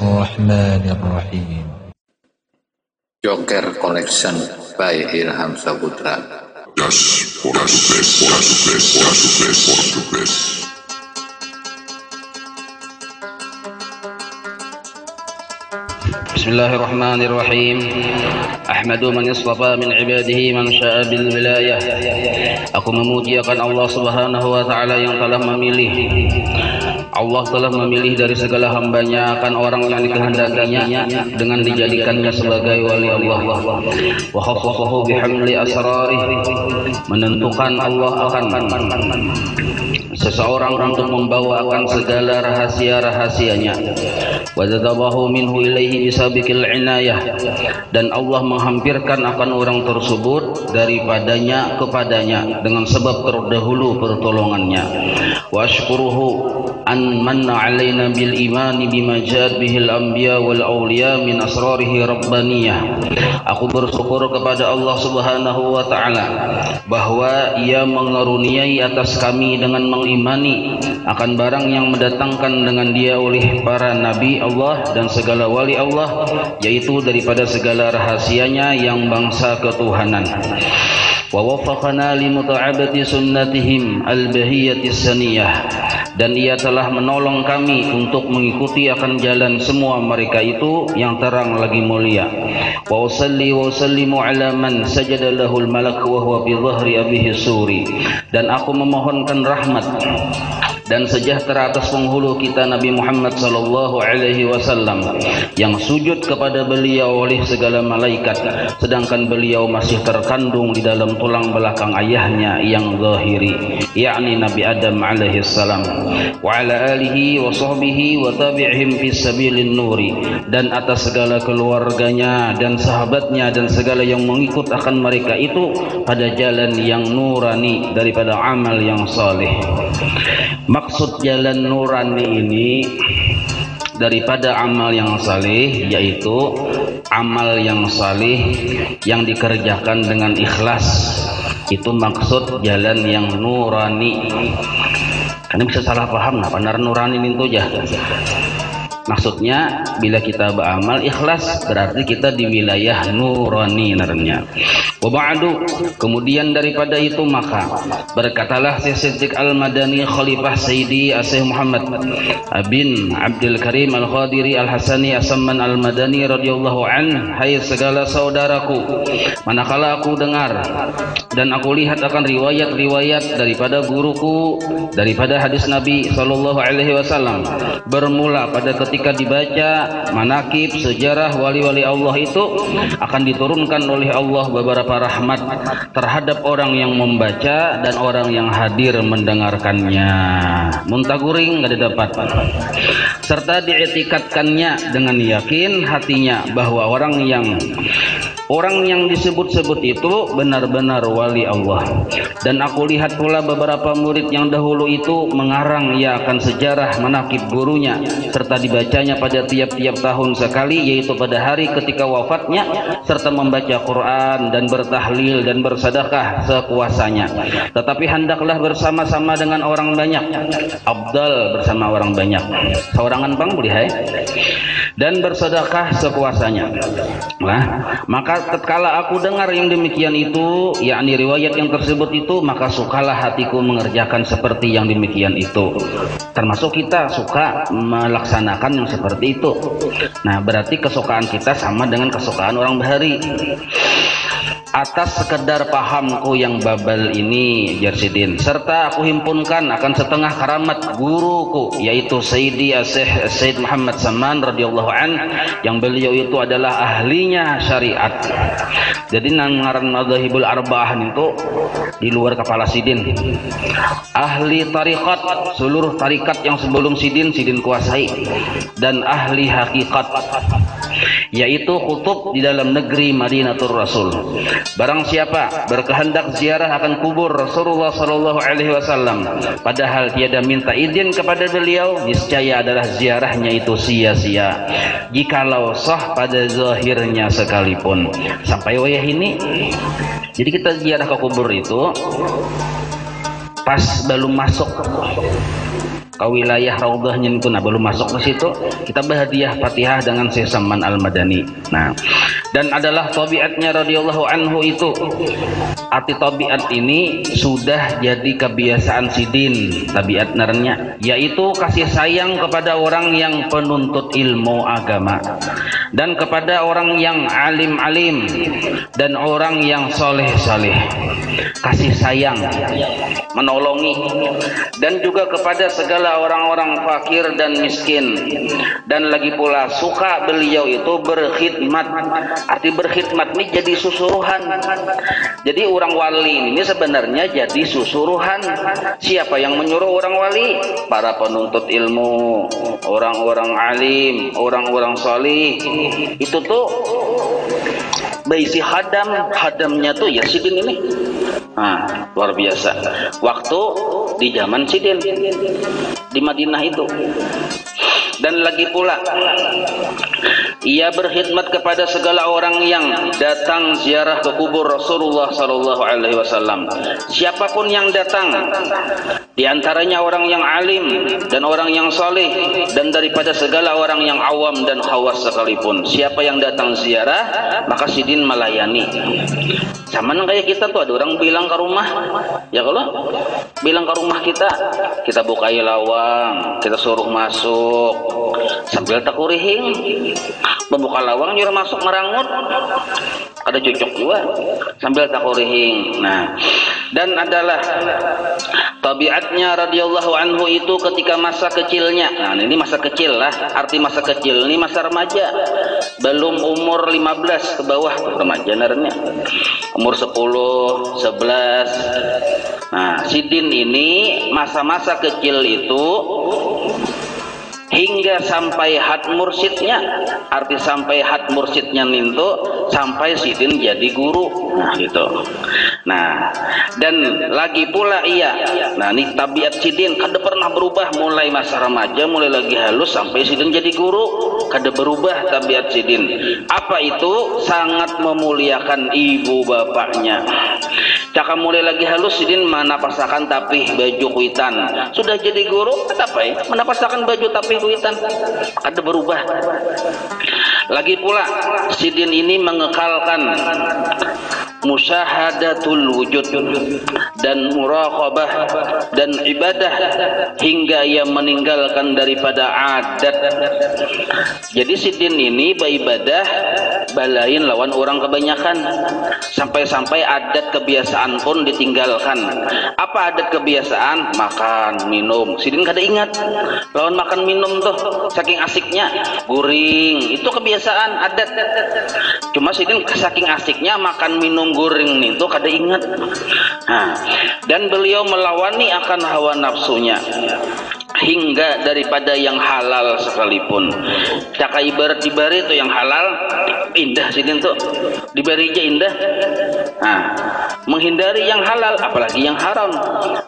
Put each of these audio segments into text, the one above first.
Bismillahirrahmanirrahim. Joker Collection by Ilham Saputra. Bismillahirrahmanirrahim. Ahmadu man istafa min ibadihi man syaa bil wilayah. Aku memuji akan Allah Subhanahu wa taala yang telah memilih. Allah telah memilih dari segala hambanya akan orang yang dikehendakinya dengan dijadikannya sebagai wali Allah. Wa khassasahu bihamli asrarih. Menentukan Allah akan seseorang untuk membawakan segala rahasia-rahasianya. Wa dzadabahu minhu ilaihi bisabiqil inayah, dan Allah menghampirkan akan orang tersebut daripadanya kepadanya dengan sebab terdahulu pertolongannya. Wa ashkuruhu an manna alaina bil imani bima ja'at bihil anbiya wal awliya min asrarihi rabbaniyah. Aku bersyukur kepada Allah Subhanahu wa taala bahwa Ia mengaruniai atas kami dengan mengimani akan barang yang mendatangkan dengan Dia oleh para nabi Allah dan segala wali Allah, yaitu daripada segala rahasianya yang bangsa ketuhanan. Wa waffaqana li muta'abati sunnatihim al-bahiyatis saniyah, dan Ia telah menolong kami untuk mengikuti akan jalan semua mereka itu yang terang lagi mulia. Wa usalli wa usallimu ala man sajada lahul malak wa huwa bi dhahri abihi suri, dan aku memohonkan rahmat dan sejahtera atas penghulu kita Nabi Muhammad sallallahu alaihi wasallam yang sujud kepada beliau oleh segala malaikat sedangkan beliau masih terkandung di dalam tulang belakang ayahnya yang zahiri, yakni Nabi Adam alaihi salam, wa ala alihi wa sahbihi wa tabi'ihim fi sabilin nuri, dan atas segala keluarganya dan sahabatnya dan segala yang mengikut akan mereka itu pada jalan yang nurani daripada amal yang saleh. Maksud jalan nurani ini daripada amal yang saleh, yaitu amal yang saleh yang dikerjakan dengan ikhlas. Itu maksud jalan yang nurani. Karena bisa salah paham, nah benar nurani itu aja. Maksudnya bila kita beramal ikhlas berarti kita di wilayah nurani narnya. Wa ba'du, kemudian daripada itu maka berkatalah Syekh Siddiq Al-Madani Khalifah Sayyidi Syekh Muhammad bin Abdul Karim Al-Khadiri Al-Hasani As-Samman Al-Madani radhiyallahu an, hai segala saudaraku, manakala aku dengar dan aku lihat akan riwayat-riwayat daripada guruku daripada hadis Nabi sallallahu alaihi wasallam, bermula pada ketika dibaca manakib sejarah wali-wali Allah itu akan diturunkan oleh Allah beberapa rahmat terhadap orang yang membaca dan orang yang hadir mendengarkannya. Muntaguring nggak didapat. Serta diiktikadkannya dengan yakin hatinya bahwa orang yang disebut-sebut itu benar-benar wali Allah. Dan aku lihat pula beberapa murid yang dahulu itu mengarang ia akan sejarah manakib gurunya serta dibacanya pada tiap-tiap tahun sekali, yaitu pada hari ketika wafatnya, serta membaca Quran dan bertahlil dan bersedekah sekuasanya. Tetapi hendaklah bersama-sama dengan orang banyak, afdal bersama orang banyak, seorangan bang boleh hai, dan bersedekah sekuasanya. Nah, maka tatkala aku dengar yang demikian itu, yakni riwayat yang tersebut itu, maka sukalah hatiku mengerjakan seperti yang demikian itu. Termasuk kita suka melaksanakan yang seperti itu. Nah, berarti kesukaan kita sama dengan kesukaan orang bahari. Atas sekedar pahamku yang babal ini Jarsidin, serta aku himpunkan akan setengah karamat guruku, yaitu Sayyidi Syekh Muhammad Saman radhiyallahu an, yang beliau itu adalah ahlinya syariat. Jadi ngaran madzhabul arba'ah itu di luar kepala Sidin, ahli tarikat, seluruh tarikat yang sebelum Sidin kuasai, dan ahli hakikat, yaitu kutub di dalam negeri Madinatul Rasul. Barang siapa berkehendak ziarah akan kubur Rasulullah sallallahu alaihi wasallam padahal tiada minta izin kepada beliau, niscaya adalah ziarahnya itu sia-sia jikalau sah pada zahirnya sekalipun. Sampai wayah ini, jadi kita ziarah ke kubur itu pas belum masuk ke wilayah raudhahnya itu, nah belum masuk ke situ, kita berhadiah Fatihah dengan Syekh Salman Al-Madani. Nah, dan adalah tabiatnya radhiyallahu anhu itu, arti tabiat ini sudah jadi kebiasaan sidin, tabiat narnya, yaitu kasih sayang kepada orang yang penuntut ilmu agama dan kepada orang yang alim-alim dan orang yang soleh-soleh, kasih sayang, menolongi, dan juga kepada segala orang-orang fakir dan miskin. Dan lagi pula suka beliau itu berkhidmat. Arti berkhidmat ini jadi susuruhan. Jadi orang wali ini sebenarnya jadi susuruhan. Siapa yang menyuruh orang wali? Para penuntut ilmu, orang-orang alim, orang-orang solih. Itu tuh baisi hadamnya tuh ya sidin ini. Nah, luar biasa. Waktu di zaman sidin di Madinah itu. Dan lagi pula ia berkhidmat kepada segala orang yang datang ziarah ke kubur Rasulullah sallallahu alaihi wasallam. Siapapun yang datang, di antaranya orang yang alim dan orang yang saleh, dan daripada segala orang yang awam dan khawas sekalipun. Siapa yang datang ziarah, maka sidin melayani. Sama kayak kita tuh, ada orang bilang ke rumah, ya kalau bilang ke rumah kita bukai lawang, kita suruh masuk sambil takurihing, membuka lawang nyuruh masuk merangut, ada cocok juga sambil takurihing. Nah, dan adalah tabiatnya radhiyallahu anhu itu ketika masa kecilnya. Nah, ini masa kecil lah, arti masa kecil ini masa remaja, belum umur 15 ke bawah, remaja narnya umur 10, 11. Nah, sidin ini masa-masa kecil itu hingga sampai had mursyidnya. Arti sampai had mursyidnya itu sampai sidin jadi guru. Nah gitu. Nah, dan lagi pula ia, nah ini tabiat sidin kada pernah berubah mulai masa remaja, mulai lagi halus sampai sidin jadi guru, kada berubah tabiat sidin. Apa itu? Sangat memuliakan ibu bapaknya. Caka mulai lagi halus sidin menapasakan tapih baju kuitan. Sudah jadi guru, apa ya? Menapasakan baju tapih kuitan. Ada berubah. Lagi pula sidin ini mengekalkan musyahadatul wujud dan muraqabah dan ibadah hingga ia meninggalkan daripada adat. Jadi sidin ini beribadah balain lawan orang kebanyakan, sampai-sampai adat kebiasaan pun ditinggalkan. Apa adat kebiasaan? Makan, minum. Sidin kada ingat lawan makan minum tuh, saking asiknya guring, itu kebiasaan adat. Cuma sidin saking asiknya makan minum guring itu kada ingat. Nah, dan beliau melawani akan hawa nafsunya hingga daripada yang halal sekalipun. Caka ibarat dibari itu yang halal indah sidin tuh, dibari aja indah. Nah, menghindari yang halal apalagi yang haram.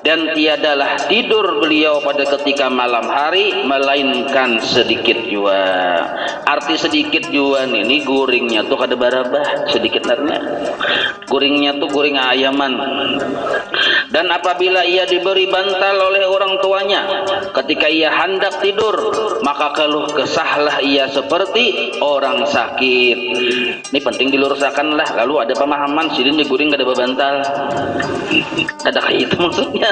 Dan tiadalah tidur beliau pada ketika malam hari melainkan sedikit jua. Arti sedikit jua ini guringnya tuh kada barabah, sedikit narnya. Guringnya tuh guring ayaman. Dan apabila ia diberi bantal oleh orang tuanya ketika ia hendak tidur, maka keluh kesahlah ia seperti orang sakit. Ini penting diluruskan lah. Lalu ada pemahaman sidin diguring kada bebantal, ada kayak itu maksudnya.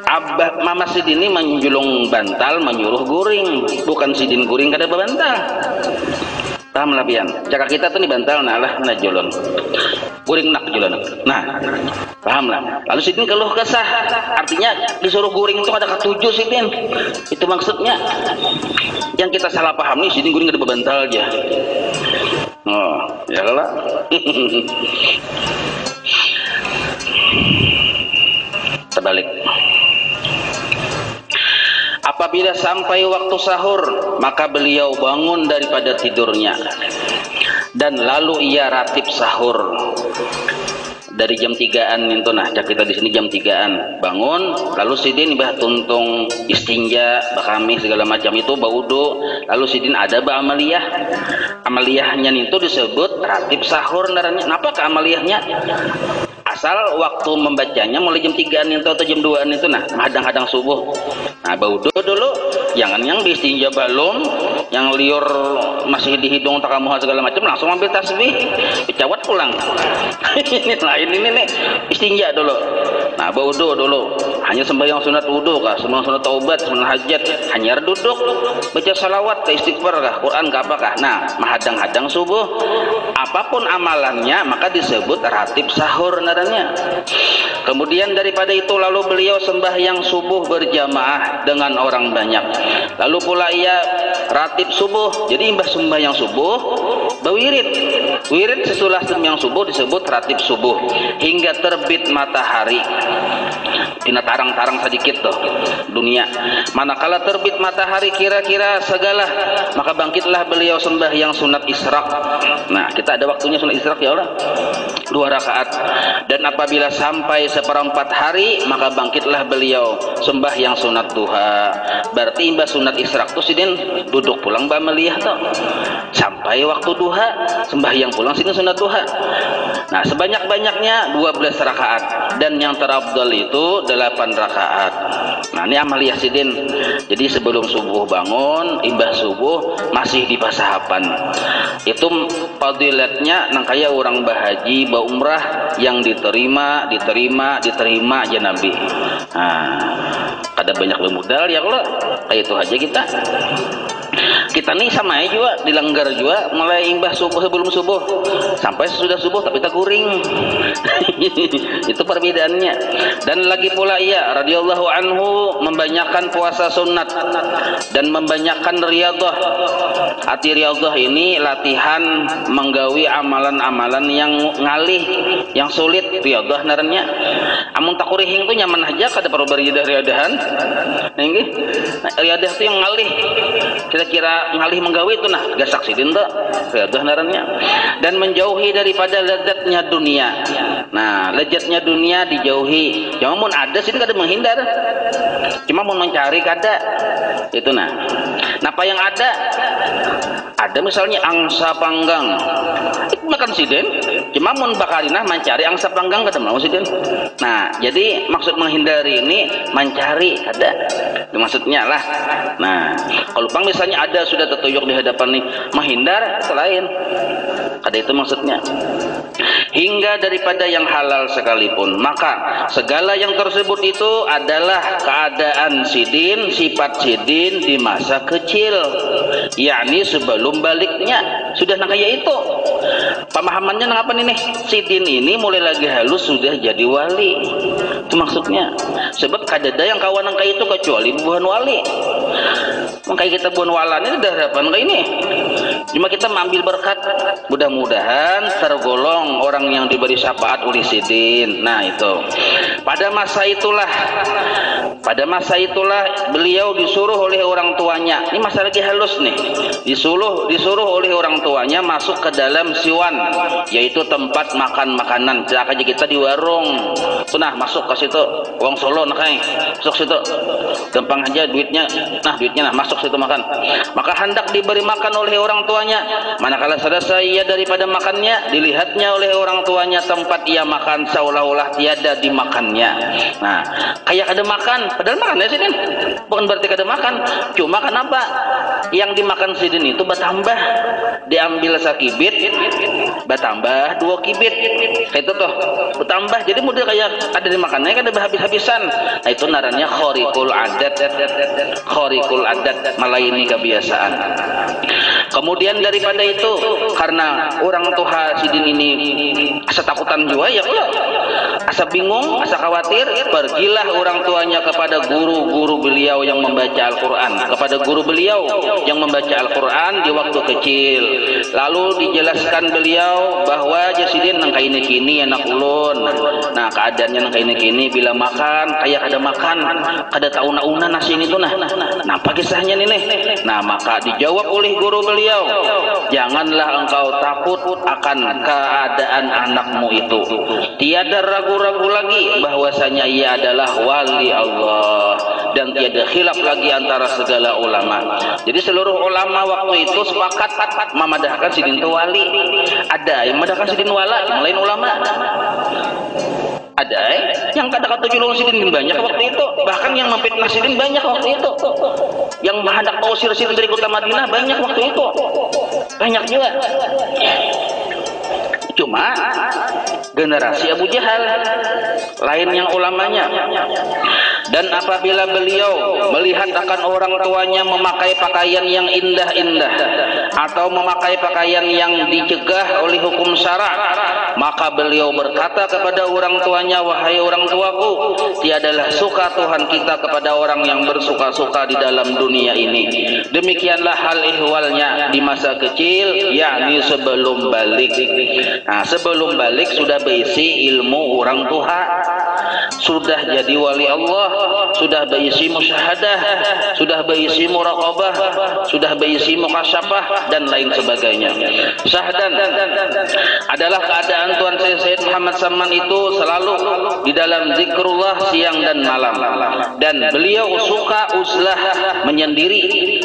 Abah mama sidin ini menjulung bantal menyuruh guring, bukan sidin guring kada bebantal. Paham lah pian? Cakap kita tuh nih bantal nalah na julon, guring nak julon. Nah, paham lah. Lalu sidin keluh kesah, artinya disuruh guring itu ada ketujuh sidin. Itu maksudnya. Yang kita salah paham nih sidin guring kada bebantal aja. Oh, ya lah. Terbalik. Apabila sampai waktu sahur, maka beliau bangun daripada tidurnya dan lalu ia ratib sahur dari jam 3-an itu. Nah, kita di sini jam 3-an bangun, lalu sidin bah tuntung istinja, bakami segala macam itu, baudu, lalu sidin ada bah amaliyah. Amaliyahnya itu disebut ratib sahur naranya. Kenapa ke amaliyahnya? Asal waktu membacanya mulai jam 3-an itu atau jam 2-an itu, nah hadang-hadang subuh. Nah, baudo dulu, jangan yang istinja balum, yang liur masih di hidung takamuha segala macam, langsung ambil tasbih, dicawat pulang. Ini lain ini nih, istinja dulu. Nah, baudo dulu, hanya sembahyang sunat wudu kah, sembahyang sunat taubat, sunat hajat, hanya duduk, baca salawat, ke istighfar kah, Quran kah, apakah? Nah, menghadang-hadang subuh, apapun amalannya maka disebut ratib sahur naranya. Kemudian daripada itu lalu beliau sembahyang subuh berjamaah dengan orang banyak. Lalu pula ia ratib subuh. Jadi imbah sembahyang subuh berwirid. Wirid sesudah sembahyang subuh disebut ratib subuh hingga terbit matahari. Tina tarang-tarang sedikit tuh dunia. Manakala terbit matahari kira-kira segala, maka bangkitlah beliau sembahyang sunat isyraq. Nah, kita ada waktunya sunat isyraq ya Allah. 2 rakaat. Dan apabila sampai seperempat hari, maka bangkitlah beliau sembahyang sunat duha. Berarti imbah sunat isyraq tuh sidin duduk pulang ba meliyah tuh. Sampai waktu duha, sembahyang pulang sidin sunat duha. Nah, sebanyak-banyaknya 12 rakaat dan yang terafdal itu 8 rakaat. Nah, ini amaliyah sidin. Jadi sebelum subuh bangun, imbah subuh masih di pasahapan. Itu fadilatnya nang kaya orang bahaji, ba umrah yang diterima aja Nabi. Nah, kada banyak bermodal ya kalau kayak itu aja kita nih sama aja juga dilanggar juga mulai imbah subuh sebelum subuh sampai sesudah subuh tapi tak kuring. Itu perbedaannya. Dan lagi pula ia radhiyallahu anhu membanyakkan puasa sunat dan membanyakkan riyadhah. Arti riyadhah ini latihan menggawi amalan-amalan yang ngalih, yang sulit, riyadhah naranya. Amun tak kurihing tuh nyaman aja kada perlu beriyadah-riyadahan. Nggih. Riyadah itu yang ngalih. Kira-kira ngalih menggawi itu nah gasak sidin tuh riyadhah naranya. Dan menjauhi daripada lezatnya dunia. Nah, lezatnya dunia dijauhi. Cuma mun ada sih kada menghindar. Cuma mun mencari kada. Itu nah. Napa yang ada? Ada misalnya angsa panggang. Itu makan sidin. Cuma mun bakarinah mencari angsa panggang kada mau sidin. Nah, jadi maksud menghindari ini mencari ada. Itu maksudnya lah. Nah, kalau pang misalnya ada sudah tertuyuk di hadapan nih menghindar selain ada itu maksudnya. Hingga daripada yang halal sekalipun, maka segala yang tersebut itu adalah keadaan sidin, sifat sidin di masa kecil, yakni sebelum baliknya sudah nang kaya itu. Pemahamannya nang apa nih? Sidin ini mulai lagi halus sudah jadi wali. Itu maksudnya. Sebab kadada yang kawan nang kaya itu kecuali buhan wali. Makanya kita buhan walan ini dah harapan kayak ini. Cuma kita mengambil berkat, mudah-mudahan tergolong orang yang diberi syafaat oleh sidin. Nah itu. Pada masa itulah beliau disuruh oleh orang tuanya. Ini masa lagi halus nih. Disuruh oleh orang tuanya masuk ke dalam siwan, yaitu tempat makan makanan. Cak aja kita di warung. Tuh nah masuk ke situ. Uang Solo nah kai. Masuk situ. Gampang aja duitnya. Nah duitnya nah masuk situ makan. Maka hendak diberi makan oleh orang tuanya. Manakala selesai ia daripada makannya, dilihatnya oleh orang tuanya tempat ia makan seolah-olah tiada dimakannya. Nah, kayak ada makan, padahal makan ya sidin. Bukan berarti kada makan. Cuma kenapa? Yang dimakan sidin itu bertambah. Diambil sakibit, bertambah 2 kibit. Kayak itu tuh, bertambah. Jadi mudah kayak ada dimakannya kada habis-habisan. Nah, itu naranya khariqul adat. Khariqul adat, melayani kebiasaan. Kemudian daripada itu, karena orang tua sidin ini asa takutan juga ya Allah, asa bingung, asa khawatir, pergilah orang tuanya kepada guru-guru beliau yang membaca Al-Quran, kepada guru beliau yang membaca Al-Quran di waktu kecil. Lalu dijelaskan beliau bahwa jasidin nang kaini kini anak ulun. Nah, keadaannya nang kaini kini bila makan kayak kada makan, kada tahu nauna nasi ini tuh nah. Napa kisahnya nih? Nah, maka dijawab oleh guru beliau, janganlah engkau takut akan keadaan anakmu itu. Tiada ragu-ragu lagi bahwasanya ia adalah wali Allah dan tiada khilaf lagi antara segala ulama. Jadi seluruh ulama waktu itu sepakat memadahkan sidin itu wali. Ada yang memadahkan sidin wala, yang lain ulama. Ada yang kata-kata julung Sidin banyak waktu itu, bahkan yang memfitnah Sidin banyak waktu itu, yang hendak mengusir Sidin dari kota Madinah banyak waktu itu, banyak juga. Cuma generasi Abu Jahal lain yang ulamanya. Dan apabila beliau melihat akan orang tuanya memakai pakaian yang indah-indah atau memakai pakaian yang dicegah oleh hukum syara, maka beliau berkata kepada orang tuanya, wahai orang tuaku, tiadalah suka Tuhan kita kepada orang yang bersuka-suka di dalam dunia ini. Demikianlah hal ihwalnya di masa kecil, yakni sebelum balik. Nah, sebelum balik sudah berisi ilmu orang tua, sudah jadi wali Allah, sudah berisi musyahadah, sudah berisi muraqabah, sudah berisi mukasyafah dan lain sebagainya. Syahdan adalah keadaan Tuan Sayyid Muhammad Saman itu selalu di dalam zikrullah siang dan malam, dan beliau suka uzlah, menyendiri,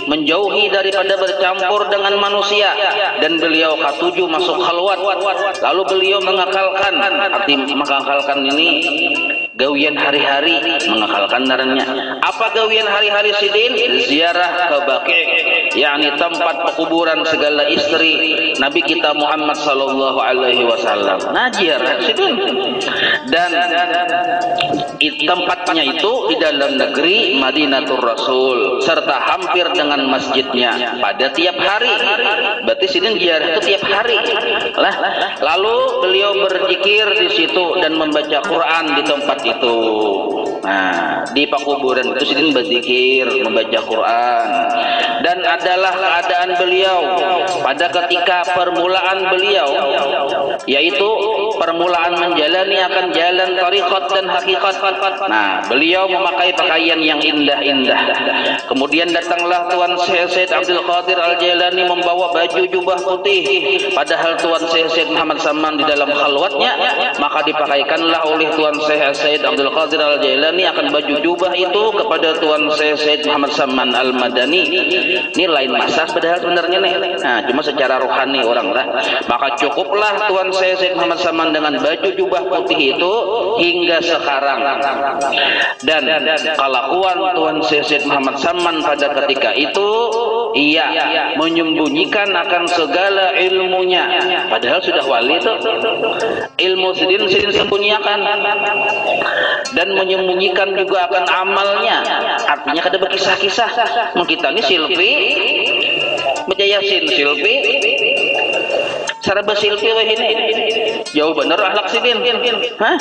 menjauhi daripada bercampur dengan manusia, dan beliau ketujuh masuk khalwat. Lalu beliau mengakalkan, arti mengakalkan ini gawian hari-hari, mengakalkan naranya. Apa gawian hari-hari Sidin? Ziarah ke Baqi', yakni tempat pekuburan segala istri Nabi kita Muhammad sallallahu alaihi wasallam. Nah, ziarah Sidin. Dan tempatnya itu di dalam negeri Madinatul Rasul serta hampir dengan masjidnya pada tiap hari. Berarti Sidin ziarah itu tiap hari. Lalu beliau berzikir di situ dan membaca Quran di tempat itu. Nah, di pekuburan itu Sidin berzikir, membaca Quran. Dan adalah keadaan beliau pada ketika permulaan beliau, yaitu permulaan menjalani akan jalan tariqat dan hakikat. Nah, beliau memakai pakaian yang indah-indah. Kemudian datanglah Tuan Syekh Abdul Qadir Al-Jailani membawa baju jubah putih, padahal Tuan Syekh Muhammad Saman di dalam khalwatnya, maka dipakaikanlah oleh Tuan Syekh Abdul Qadir Al-Jailani akan baju jubah itu kepada Tuan Syekh Muhammad Saman Al-Madani. Ini lain masa padahal sebenarnya nih. Nah, cuma secara rohani orang lah. Maka cukuplah Tuan Syekh Muhammad Saman dengan baju jubah putih itu hingga sekarang. Dan kelakuan Tuan Syekh Muhammad Saman pada ketika itu, ia menyembunyikan akan segala ilmunya, padahal sudah wali itu. Ilmu Sidin sembunyikan, dan menyembunyikan juga akan amalnya. Artinya kada berkisah-kisah. Kita ini silpi, baca Yasin silpi, cara bersilpi wah ini jauh bener akhlak Sidin. Hah?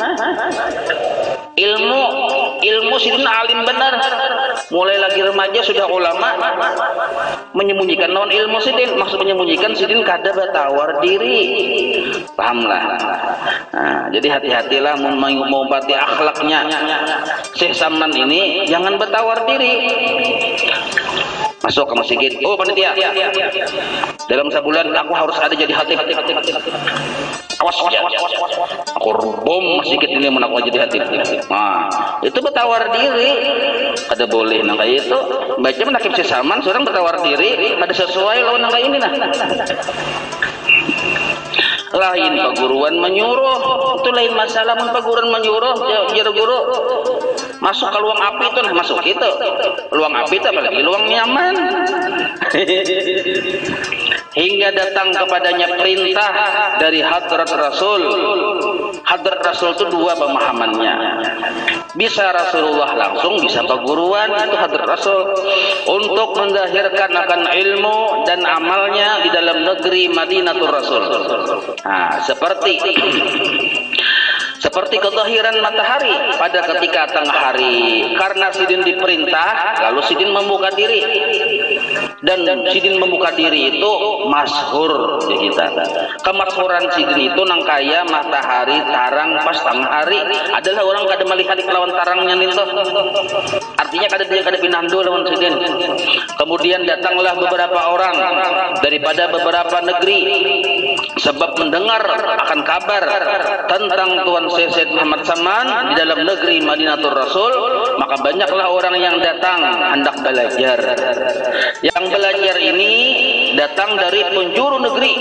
Ilmu Sidin alim benar. Mulai lagi remaja sudah ulama. Menyembunyikan non ilmu Sidin, maksud menyembunyikan Sidin kada bertawar diri. Pahamlah. Nah, jadi hati-hatilah mengobati akhlaknya Syekh Saman ini, jangan bertawar diri. Masuk ke masjid. Oh, panitia. Dalam sebulan aku harus ada jadi khatib. Awas ya. Aku bom masjid ini mun aku jadi khatib. Nah, itu bertawar diri. Kada boleh nang kayak itu. Baca menakib Syekh Saman, seorang bertawar diri, ada sesuai lawan nang kayak ini nah. Lain paguruan menyuruh, itu lain masalah. Mun paguruan menyuruh, jero guru masuk ke luang api itu, nah masuk itu. Luang api itu apalagi luang nyaman. Hingga datang kepadanya perintah dari Hadrat Rasul. Hadrat Rasul itu dua pemahamannya. Bisa Rasulullah langsung, bisa paguruan, itu Hadrat Rasul. Untuk mendahirkan akan ilmu dan amalnya di dalam negeri Madinatul Rasul. Nah, seperti kezahiran matahari pada ketika tengah hari. Karena Sidin diperintah, lalu Sidin membuka diri. Dan Sidin membuka diri itu masyhur di kita. Kemasyhuran Sidin itu nang kaya matahari tarang pas tengah hari. Adalah orang kada melihat lawan tarangnya itu. Artinya kada pindah lawan Sidin. Kemudian datanglah beberapa orang daripada beberapa negeri, sebab mendengar akan kabar tentang Tuan Syekh Muhammad Saman di dalam negeri Madinatul Rasul, maka banyaklah orang yang datang hendak belajar. Yang belajar ini datang dari penjuru negeri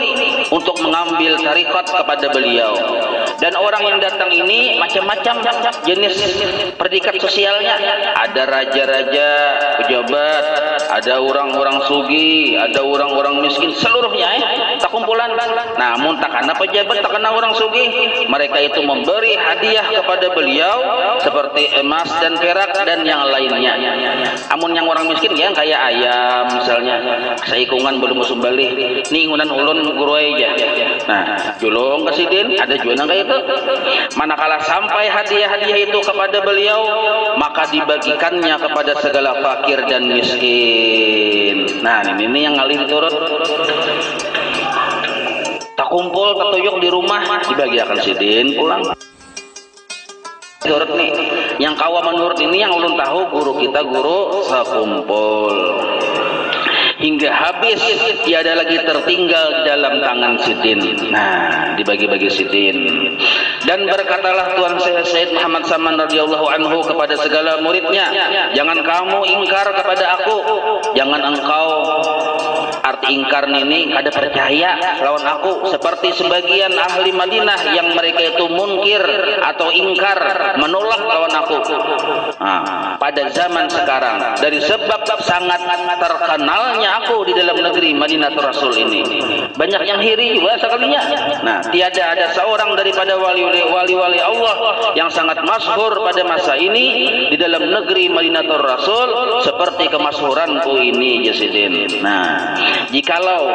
untuk mengambil tarikat kepada beliau. Dan orang yang datang ini macam-macam jenis predikat sosialnya. Ada raja-raja, pejabat, ada orang-orang sugi, ada orang-orang miskin, seluruhnya tak kumpulan. Namun tak kena pejabat, tak kena orang sugi, mereka itu memberi hadiah kepada beliau seperti emas dan perak dan yang lainnya. Amun yang orang miskin ya kayak ayam misalnya, saikungan belum musumbali, ningunan ulun guru aja. Nah, julung kesidin ada juga kayak itu. Manakala sampai hadiah-hadiah itu kepada beliau, maka dibagikannya kepada segala fakir dan miskin. Nah, ini yang ngalih turut. Tak kumpul ketuyuk di rumah dibagiakan sidin pulang. Turut nih, yang kawa menurut ini yang ulun tahu guru kita guru sekumpul. Hingga habis tiada lagi tertinggal di dalam tangan sidin. Nah, dibagi-bagi sidin. Dan berkatalah Tuan Syekh Muhammad Saman radhiyallahu anhu kepada segala muridnya, jangan kamu ingkar kepada aku, jangan engkau, arti ingkar ini kada percaya lawan aku seperti sebagian ahli Madinah yang mereka itu munkir atau ingkar menolak lawan aku. Nah, pada zaman sekarang dari sebab sangat terkenalnya aku di dalam negeri Madinatul Rasul ini, banyak yang hiri juga sekalinya. Nah, tiada ada seorang daripada wali-wali Allah yang sangat masyhur pada masa ini di dalam negeri Madinatul Rasul seperti kemasyhuranku ini Jasidin. Nah, jikalau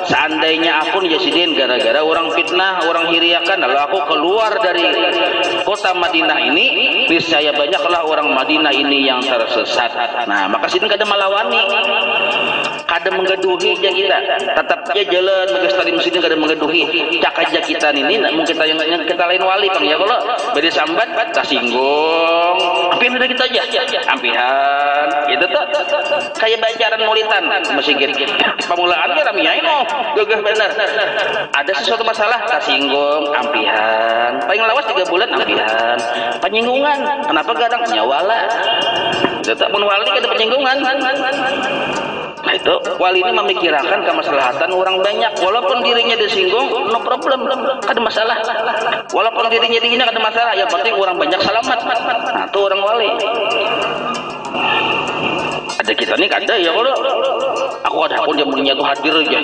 seandainya aku Jasidin gara-gara orang fitnah, orang hiriakan, lalu aku keluar dari kota Madinah ini, niscaya banyaklah orang Madinah ini yang tersesat. Nah, maka sidin kada malawani, kada menggaduhi aja kita, tetap aja jalan megastari mesin kada menggaduhi. Cak aja kita ini, mungkin kita yang kita lain wali bang ya, kalau beda sambat tak singgung, ampihan udah kita aja, ampihan, gitu tuh, kayak bacaran maulidan, masih gitu, pemulaannya ramiain oh, gagah benar. Ada sesuatu masalah tak singgung, ampihan, paling lawas 3 bulan ampihan, penyinggungan, kenapa kadang nyawala, itu tak menwali kada penyinggungan. Nah itu wali ini memikirkan kemaslahatan orang banyak, walaupun dirinya disinggung no problem, kada masalah. Walaupun dirinya kada masalah, yang penting orang banyak selamat. Nah itu orang wali. Ada kita nih kada ya, kalau aku ada akun yang punya tuh hadir aja.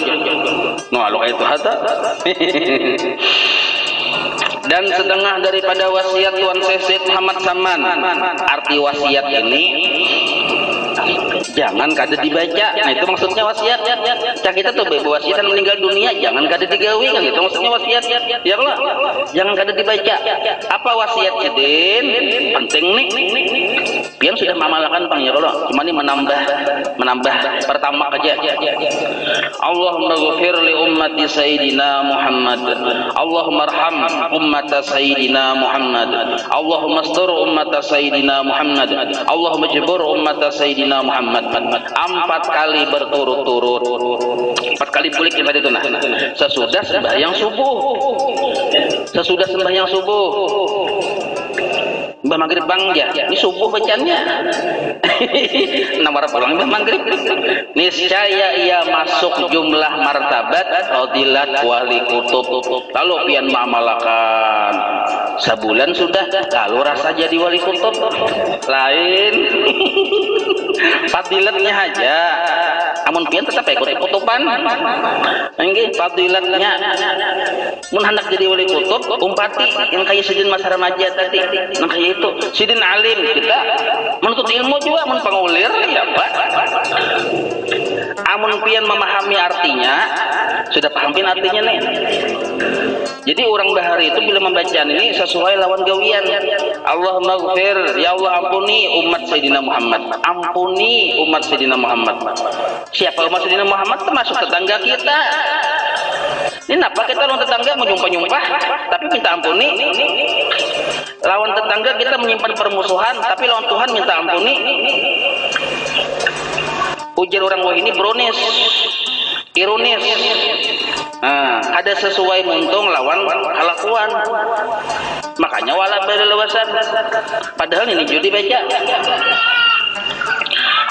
No kalau itu hata. Dan setengah daripada wasiat Tuan Syekh Muhammad Saman, arti wasiat ini jangan kada dibaca. Nah itu maksudnya wasiat. Cak kita tuh wasiat meninggal dunia jangan kada digawi kan, itu maksudnya wasiat. Ya kalau jangan kada dibaca. Apa wasiat Sidin? Penting nih. Pian sudah mamalkan bang ya, kalau cuma ini menambah pertama aja. Allahumma ghfir li ummati sayyidina Muhammad. Allahumma arham ummata sayyidina Muhammad. Allahumma astur ummata sayyidina Muhammad. Allahumma jibur ummata sayyidina Muhammad. 4 kali berturut-turut. 4 kali bulik ibadah itu nah. Sesudah sembahyang subuh. Sesudah sembahyang subuh. Mbah maghrib bang ya, ini subuh bacanya. Nomor pulang mbah maghrib. Niscaya ia masuk jumlah martabat fadilat wali kutub. Lalu pian mamalakan sebulan sudah, lalu rasa jadi wali kutub. Lain fadilatnya aja. Amun pian tetap ikut kutuban. Nggih, fadilatnya. Mun hendak jadi wali kutub, umpati yang kayak sidin masa remaja tadi. Nah kayak itu, sidin alim kita menuntut ilmu juga, amun pengulir ya Pak. Amun pian memahami artinya, sudah paham pian artinya nih. Jadi orang bahari itu bila membaca ini sesuai lawan gawian. Allahumma ghfir, ya Allah ampuni umat Sayyidina Muhammad. Ampuni umat Sayyidina Muhammad. Siapa umat Sayyidina Muhammad? Termasuk tetangga kita. Ini kenapa kita lawan tetangga menyumpah-nyumpah tapi minta ampuni? Lawan tetangga kita menyimpan permusuhan tapi lawan Tuhan minta ampuni. Ujar orang wah ini bronis, ironis. Nah, ada sesuai muntung lawan kelakuan. Makanya wala berlewasan. Padahal ini judi baca.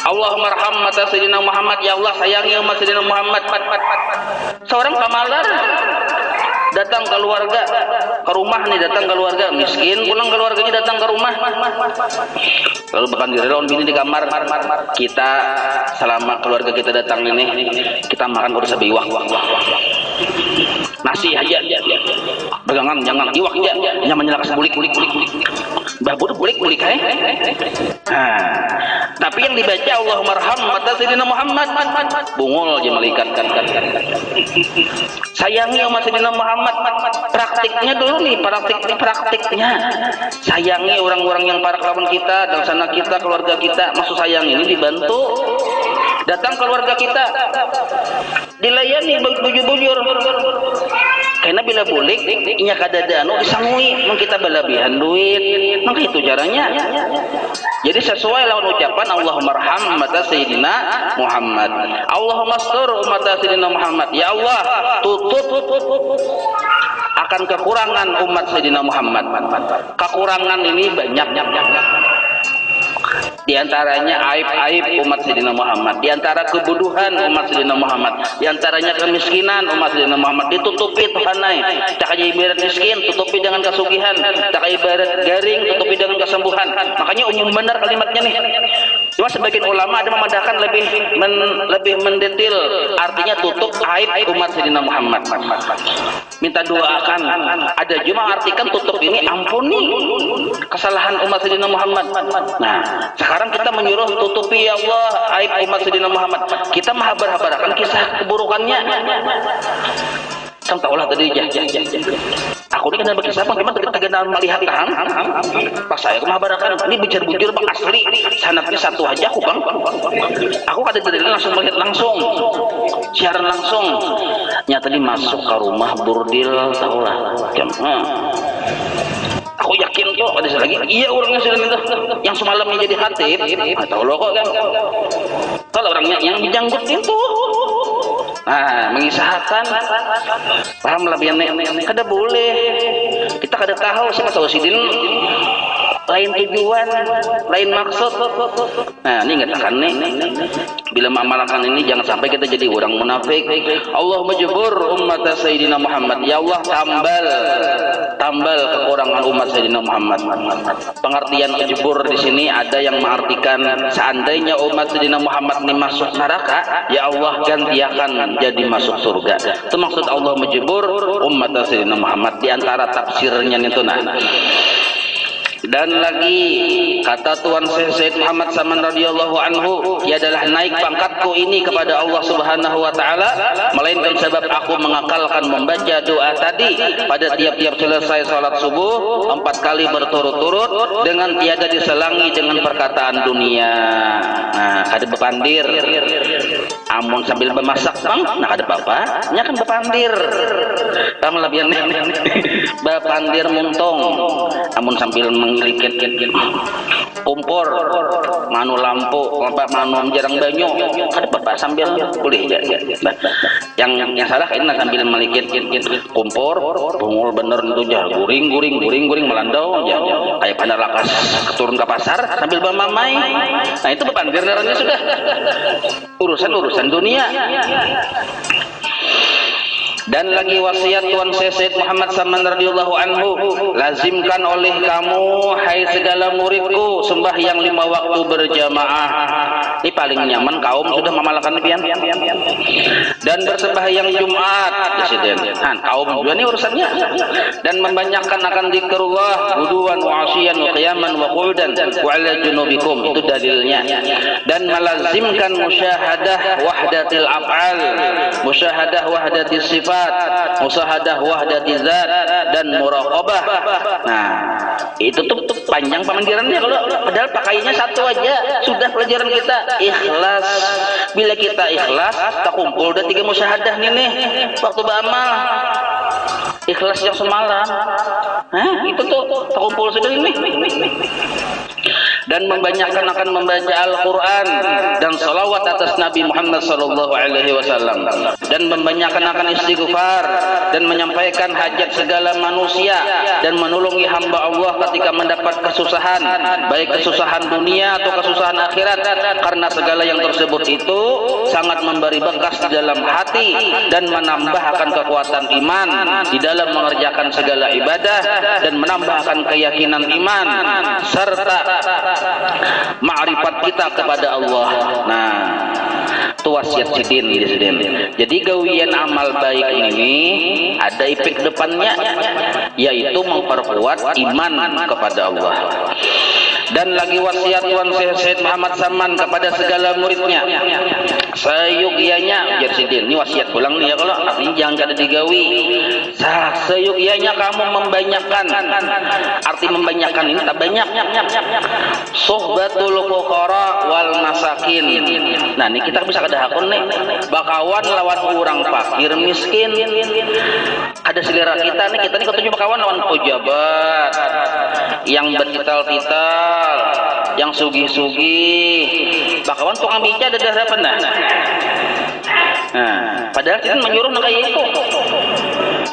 Allahumma arham mata Sayyidina Muhammad, ya Allah sayangi umat Sayyidina Muhammad. Seorang pamalar datang ke keluarga, ke rumah nih, datang ke keluarga miskin, pulang keluarganya datang ke rumah, lalu bahkan direlon bini di kamar, kita selama keluarga kita datang ini kita makan udah sebiwak, nasi aja, pegangan jangan iwak aja, nyaman nyelakas bulik, babur bulik, nah, tapi yang dibaca Allahumma arham mata Sayyidina Muhammad, bungul aja malaikat, sayangi umat Sayyidina Muhammad, praktiknya dulu nih, praktiknya sayangi orang-orang yang para kawan kita, dan sana kita, keluarga kita, maksud sayang ini dibantu, datang keluarga kita dilayani bujur-bujur, karena bila bulik inya kadadanu disangui mun kita balabihan duit, maka itu caranya. Jadi sesuai lawan ucapan Allahumma arham mata Sayyidina Muhammad, Allahumma astur mata Sayyidina Muhammad, ya Allah tutup akan kekurangan umat Sayyidina Muhammad. Kekurangan ini banyak, di antaranya aib-aib umat Sayyidina Muhammad, di antara kebuduhan umat Sayyidina Muhammad, di antaranya kemiskinan umat Sayyidina Muhammad, ditutupi Tuhanai, tak kaya ibarat miskin, tutupi dengan kesugihan, tak kaya ibarat garing, tutupi dengan kesembuhan. Makanya umum benar kalimatnya nih. Cuma sebagian ulama ada memandangkan lebih mendetil, artinya tutup aib umat Sayyidina Muhammad. Minta doakan. Ada juga artikan tutup ini ampuni kesalahan umat Sayyidina Muhammad. Nah, sekarang kita menyuruh tutupi ya Allah aib umat Sayyidina Muhammad. Kita menghabar-habarkan kisah keburukannya. Kan tahulah tadi aku ini kenal kisah gimana kita melihat kan pas saya menghabarkan ini bujur-bujur bang asli sanadnya satu aja aku bang, aku kada dari langsung melihat langsung siaran langsung nyata tadi masuk ke rumah burdil tahulah aku yakin kok ada lagi iya orangnya sudah itu yang semalam menjadi khatib atau lo kok kan kalau orangnya yang dijanggut itu mengisahkan paham lebih kada boleh kita kada tahu siapa tahu sidin lain tujuan lain maksud. Nah ini ngatakan nih bila mengamalkan ini jangan sampai kita jadi orang munafik. Allahumma jubur umat Sayyidina Muhammad, ya Allah tambal kekurangan umat Sayyidina Muhammad. Pengertian jubur di sini ada yang mengartikan seandainya umat Sayyidina Muhammad ini masuk neraka, ya Allah gantiakan jadi masuk surga. Itu maksud Allah menjubur umat Sayyidina Muhammad. Di antara tafsirnya itu dan lagi kata Tuan Syekh Muhammad Saman radhiyallahu anhu, ia adalah naik pangkatku ini kepada Allah Subhanahu wa taala melainkan sebab aku mengakalkan membaca doa tadi pada tiap-tiap selesai salat subuh 4 kali berturut-turut dengan tiada diselangi dengan perkataan dunia. Nah, kada bepandir. Amun sambil memasak bang, nah ada apa-apa, nya kan bepandir. Kamu lebih bepandir muntong. Amun sambil mengilikit kompor, manu lampu, manu jarang banyu, ada apa sambil boleh ya. Yang salah ini sambil melikit kompor, bungul bener itu jah guring melandau, kayak pandar lakas keturun ke pasar sambil bermamai. Nah itu bepandir darahnya sudah urusan dunia. Dan lagi wasiat Tuan Syekh Muhammad Saman radhiyallahu anhu, lazimkan oleh kamu hai segala muridku sembahyang 5 waktu berjamaah. Ini paling nyaman kaum sudah memalahkan pian. Dan bersembahyang Jumat presiden. Kaum juga ini urusannya. Dan membanyakkan akan zikrullah wuduan wa asyian wa qiyaman wa qu'udan wa ala junubikum, itu dalilnya. Dan melazimkan musyahadah wahdatil af'al, musyahadah wahdatis sifat, musyahadah wahdati zat, dan muraqabah. Nah, itu tuh panjang pemandirannya kalau padahal pakaiannya satu aja sudah pelajaran kita ikhlas. Bila kita ikhlas, tak kumpul udah 3 musyahadah nih waktu beramal. Ikhlas yang semalam. Itu tuh tak kumpul sudah ini. dan membanyakkan akan membaca Al-Quran dan salawat atas Nabi Muhammad sallallahu alaihi wasallam, dan membanyakkan akan istighfar dan menyampaikan hajat segala manusia dan menolongi hamba Allah ketika mendapat kesusahan, baik kesusahan dunia atau kesusahan akhirat, karena segala yang tersebut itu sangat memberi bekas di dalam hati dan menambahkan kekuatan iman di dalam mengerjakan segala ibadah dan menambahkan keyakinan iman serta ma'rifat kita kepada Allah. Nah, itu wasiat sidin. Jadi gawian amal baik ini ada efek depannya, yaitu memperkuat iman kepada Allah. Dan lagi wasiat Tuan Syekh Muhammad Saman kepada segala muridnya, sayugyanya Jersidin, ini wasiat pulang nih ya, kalau ini jangan kada digawi. Sayugyanya kamu membanyakkan, arti membanyakkan ini tak banyak, suhbatul fuqara wal masakin. Nah ini kita bisa kada hakun nih, bakawan lawan orang fakir miskin. Ada selera kita nih ketujuh bakawan lawan pejabat yang bertital-tital, yang sugih-sugih, bakawan tukang bica ada harapan dah. Nah, padahal kita menyuruh kayak itu.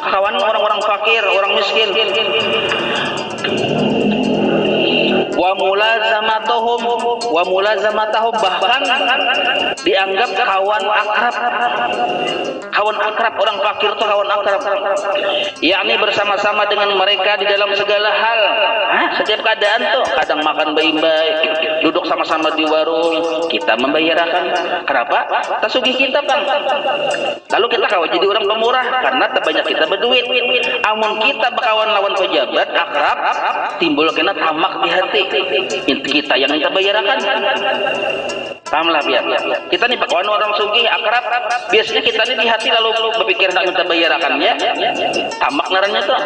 Kawan orang-orang fakir, orang miskin. Wa mulazamatahum bahkan dianggap kawan akrab orang fakir itu kawan akrab, yakni bersama-sama dengan mereka di dalam segala hal. Setiap keadaan tuh, kadang makan baik-baik, duduk sama-sama di warung, kita membayarkan. Kenapa? Tasugih kita bang. Lalu kita kawan jadi orang pemurah karena terbanyak kita berduit. Amun kita berkawan lawan pejabat akrab, timbul kena tamak di hati. Kita yang kita bayarkan. Pahamlah biar kita nih bakawan orang sugih akrab, biasanya kita nih di hati lalu berpikir nak minta bayarakannya, tamak ngarannya tuh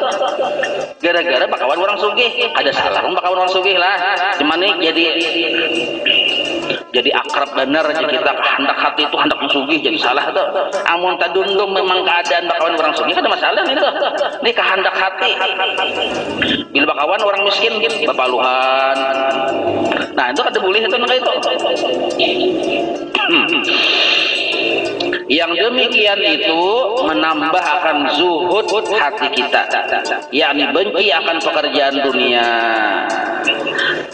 gara-gara bakawan orang sugih. Ada salah bakawan orang sugih lah, cuman nih jadi akrab bener aja kita, hendak hati itu hendak sugih jadi salah tuh. Amun tadundung memang keadaan bakawan orang sugih ada masalah nih tuh, nih kehendak hati. Bila bakawan orang miskin bapaluhan, nah itu kada boleh itu nggak itu. Yang demikian itu menambah akan zuhud hati kita, yakni benci akan pekerjaan dunia.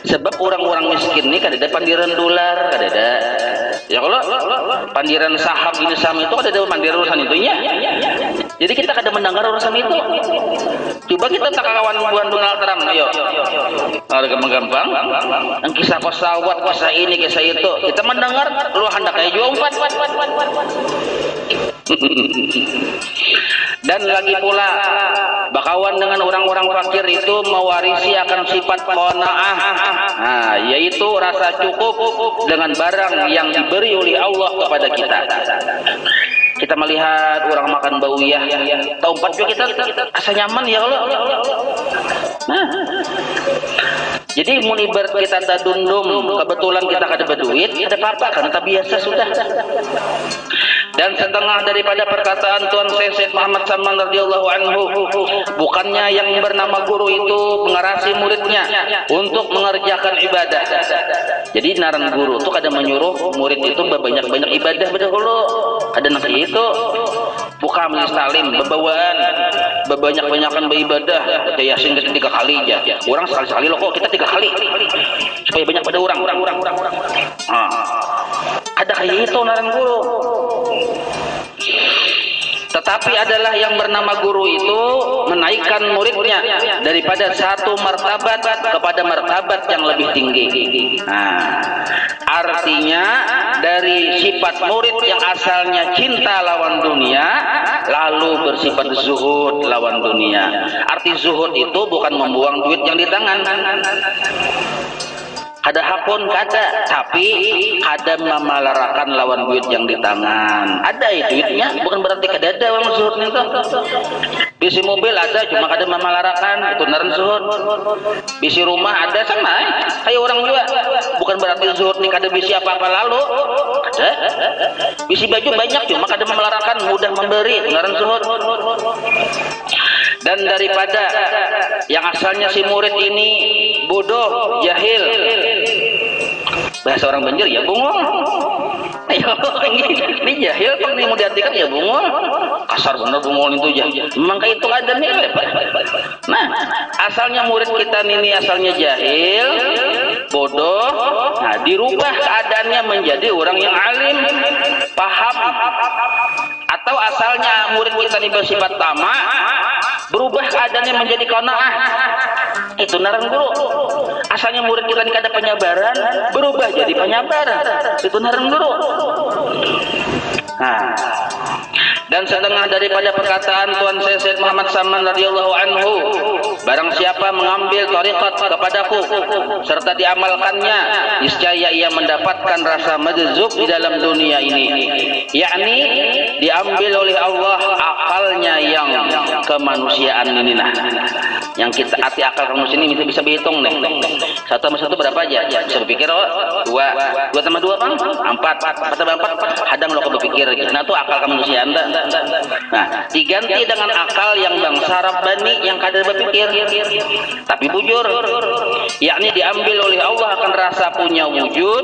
Sebab orang-orang miskin ini kada ada pandiran dolar, kada ada. Ya kalau pandiran saham ini saham itu kada ada pandiran urusan itunya. Jadi kita kada mendengar urusan itu. Coba kita tak kawan buan Donald Trump, ayo. Harga gampang. Yang kisah pesawat, kisah ini, kisah itu, kita mendengar lu hendak kayak jual 4. Dan lagi pula bakawan dengan orang-orang fakir itu mewarisi akan sifat qanaah, yaitu rasa cukup dengan barang yang diberi oleh Allah kepada kita. Kita melihat orang makan bawiyah, tahu 4 juga kita asa nyaman ya Allah. Nah, jadi mun ibarat kita ada dundum, kebetulan kita kada berduit, ada apa-apa kan, tak biasa sudah. Dan setengah daripada perkataan Tuan Syekh Muhammad Saman radhiyallahu anhu, bukannya yang bernama guru itu mengarasi muridnya untuk mengerjakan ibadah. Jadi naran guru itu kada menyuruh murid itu berbanyak-banyak ibadah berdahulu. Ada nasi itu bukan salim bebawaan berbanyak-banyakan beribadah, baca yasin 3 kali aja. Orang sekali-sekali loh kok, kita 3 kali supaya banyak pada orang. Ada kayak itu naran guru. Tetapi adalah yang bernama guru itu menaikkan muridnya daripada satu martabat kepada martabat yang lebih tinggi. Artinya dari sifat murid yang asalnya cinta lawan dunia lalu bersifat zuhud lawan dunia. Arti zuhud itu bukan membuang duit yang di tangan. Ada hapun kada, tapi kada memalarakan lawan duit yang di tangan. Ada duitnya, bukan berarti kada ada orang zuhud itu. Bisi mobil ada, cuma kada memalarakan, itu naran zuhud. Bisi rumah ada sama, kayak orang juga. Bukan berarti zuhud nih kada bisi apa-apa lalu. Kada. Bisi baju banyak, cuma kada memalarakan, mudah memberi, itu naran zuhud. Dan daripada yang asalnya si murid ini bodoh, jahil, Bahasa orang Banjar ya bungul. Ayo, ini jahil Pak, nih mau diartikan ya bungul. Kasar bener bungul itu jahil. Memang kayak itu ada nilai Pak. Nah, asalnya murid kita ini asalnya jahil, bodoh. Nah, dirubah keadaannya menjadi orang yang alim, paham. Atau asalnya murid kita ini bersifat tamak, berubah keadaannya menjadi qanaah. Itu narang guru. Asalnya murid kita ini ada penyabaran, berubah jadi penyabaran. Itu narang guru. Nah, dan setengah daripada perkataan Tuan Syekh Muhammad Saman radhiyallahu anhu, barang siapa mengambil thariqat kepadaku serta diamalkannya, niscaya ia mendapatkan rasa majzub di dalam dunia ini, yakni diambil oleh Allah akalnya yang kemanusiaan ini. Nah, yang kita arti akal manusia ini bisa berhitung nih. Satu sama satu berapa aja? Bisa berpikir, oh, dua tambah dua bang, empat tambah empat, hadang lo berpikir. Nah, itu akal kemanusiaan. Nah, diganti dengan akal yang bangsa Rabbani yang kadar berpikir, tapi bujur, yakni diambil oleh Allah akan rasa punya wujud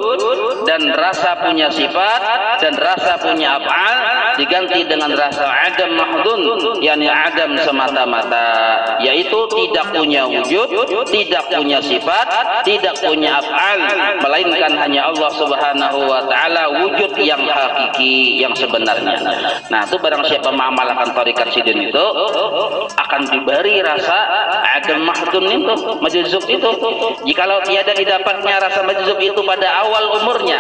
dan rasa punya sifat dan rasa punya af'al, diganti dengan rasa adam mahdun, yakni adam semata-mata, yaitu tidak punya wujud, tidak punya sifat, tidak punya af'al, melainkan hanya Allah Subhanahu wa taala wujud yang hakiki yang sebenarnya. Nah, itu barang siapa mengamalkan thariqat sidin itu akan diberi rasa adam mahdun itu, majzub itu. Jikalau tiada didapatnya rasa majzub itu pada awal umurnya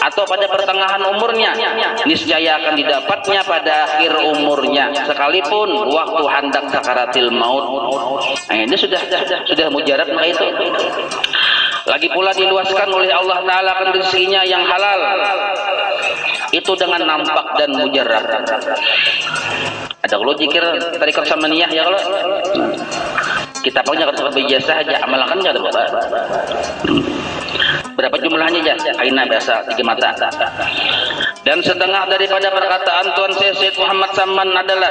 atau pada pertengahan umurnya, niscaya akan didapatnya pada akhir umurnya sekalipun waktu hendak sakaratil maut. Nah, ini sudah mujarab maka itu. Lagi pula diluaskan oleh Allah Ta'ala akan rezekinya yang halal itu dengan nampak dan mujarab. Ada kalau zikir tarikat samaniyah ya kalau kita punya kalau bijasa aja amalkan enggak ada berapa jumlahnya aja? Aina biasa 3 mata. Dan setengah daripada perkataan Tuan Syekh Muhammad Saman adalah,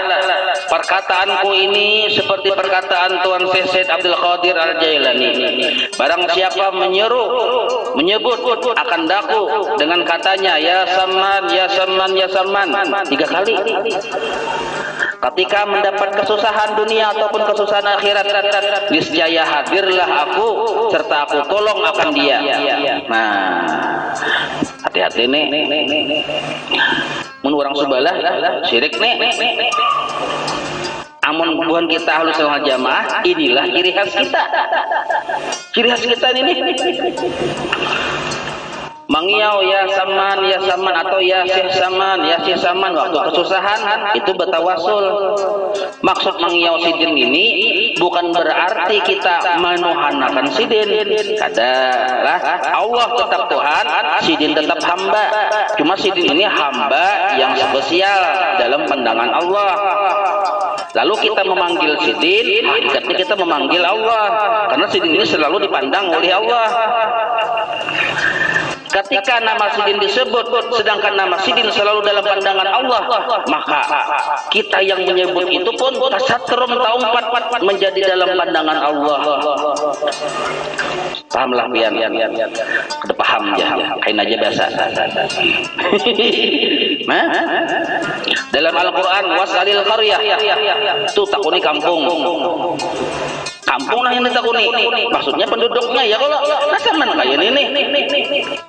perkataanku ini seperti perkataan Tuan Syekh Abdul Qadir Al-Jailani. Barang siapa menyebut akan daku dengan katanya ya Saman, ya Saman, ya Saman 3 kali, ketika mendapat kesusahan dunia ataupun kesusahan akhirat, niscaya hadirlah aku serta aku tolong akan dia. Nah, hati-hati nih. Mun orang subalah syirik nih. Amun bukan kita Ahlus Sunnah Jamaah, inilah ciri khas kita. Ciri khas kita ini. Mangiau ya Saman atau ya Syekh Saman waktu kesusahan itu bertawasul. Maksud mangiau sidin ini bukan berarti kita menuhanakan sidin. Adalah Allah tetap Tuhan, sidin tetap hamba. Cuma sidin ini hamba yang spesial dalam pandangan Allah. Lalu kita memanggil sidin, hakikatnya kita memanggil Allah, karena sidin ini selalu dipandang oleh Allah. Ketika nama sidin disebut, sedangkan nama sidin selalu dalam pandangan Allah, maka kita yang menyebut itu pun tasatrum taumpat menjadi dalam pandangan Allah. Pahamlah pian, kada paham ya, kain aja biasa. Nah, dalam Al-Quran wasalil qaryah itu takuni kampung. Kampung lah yang ditakuni, maksudnya penduduknya ya. Kalau nah Saman kayak ini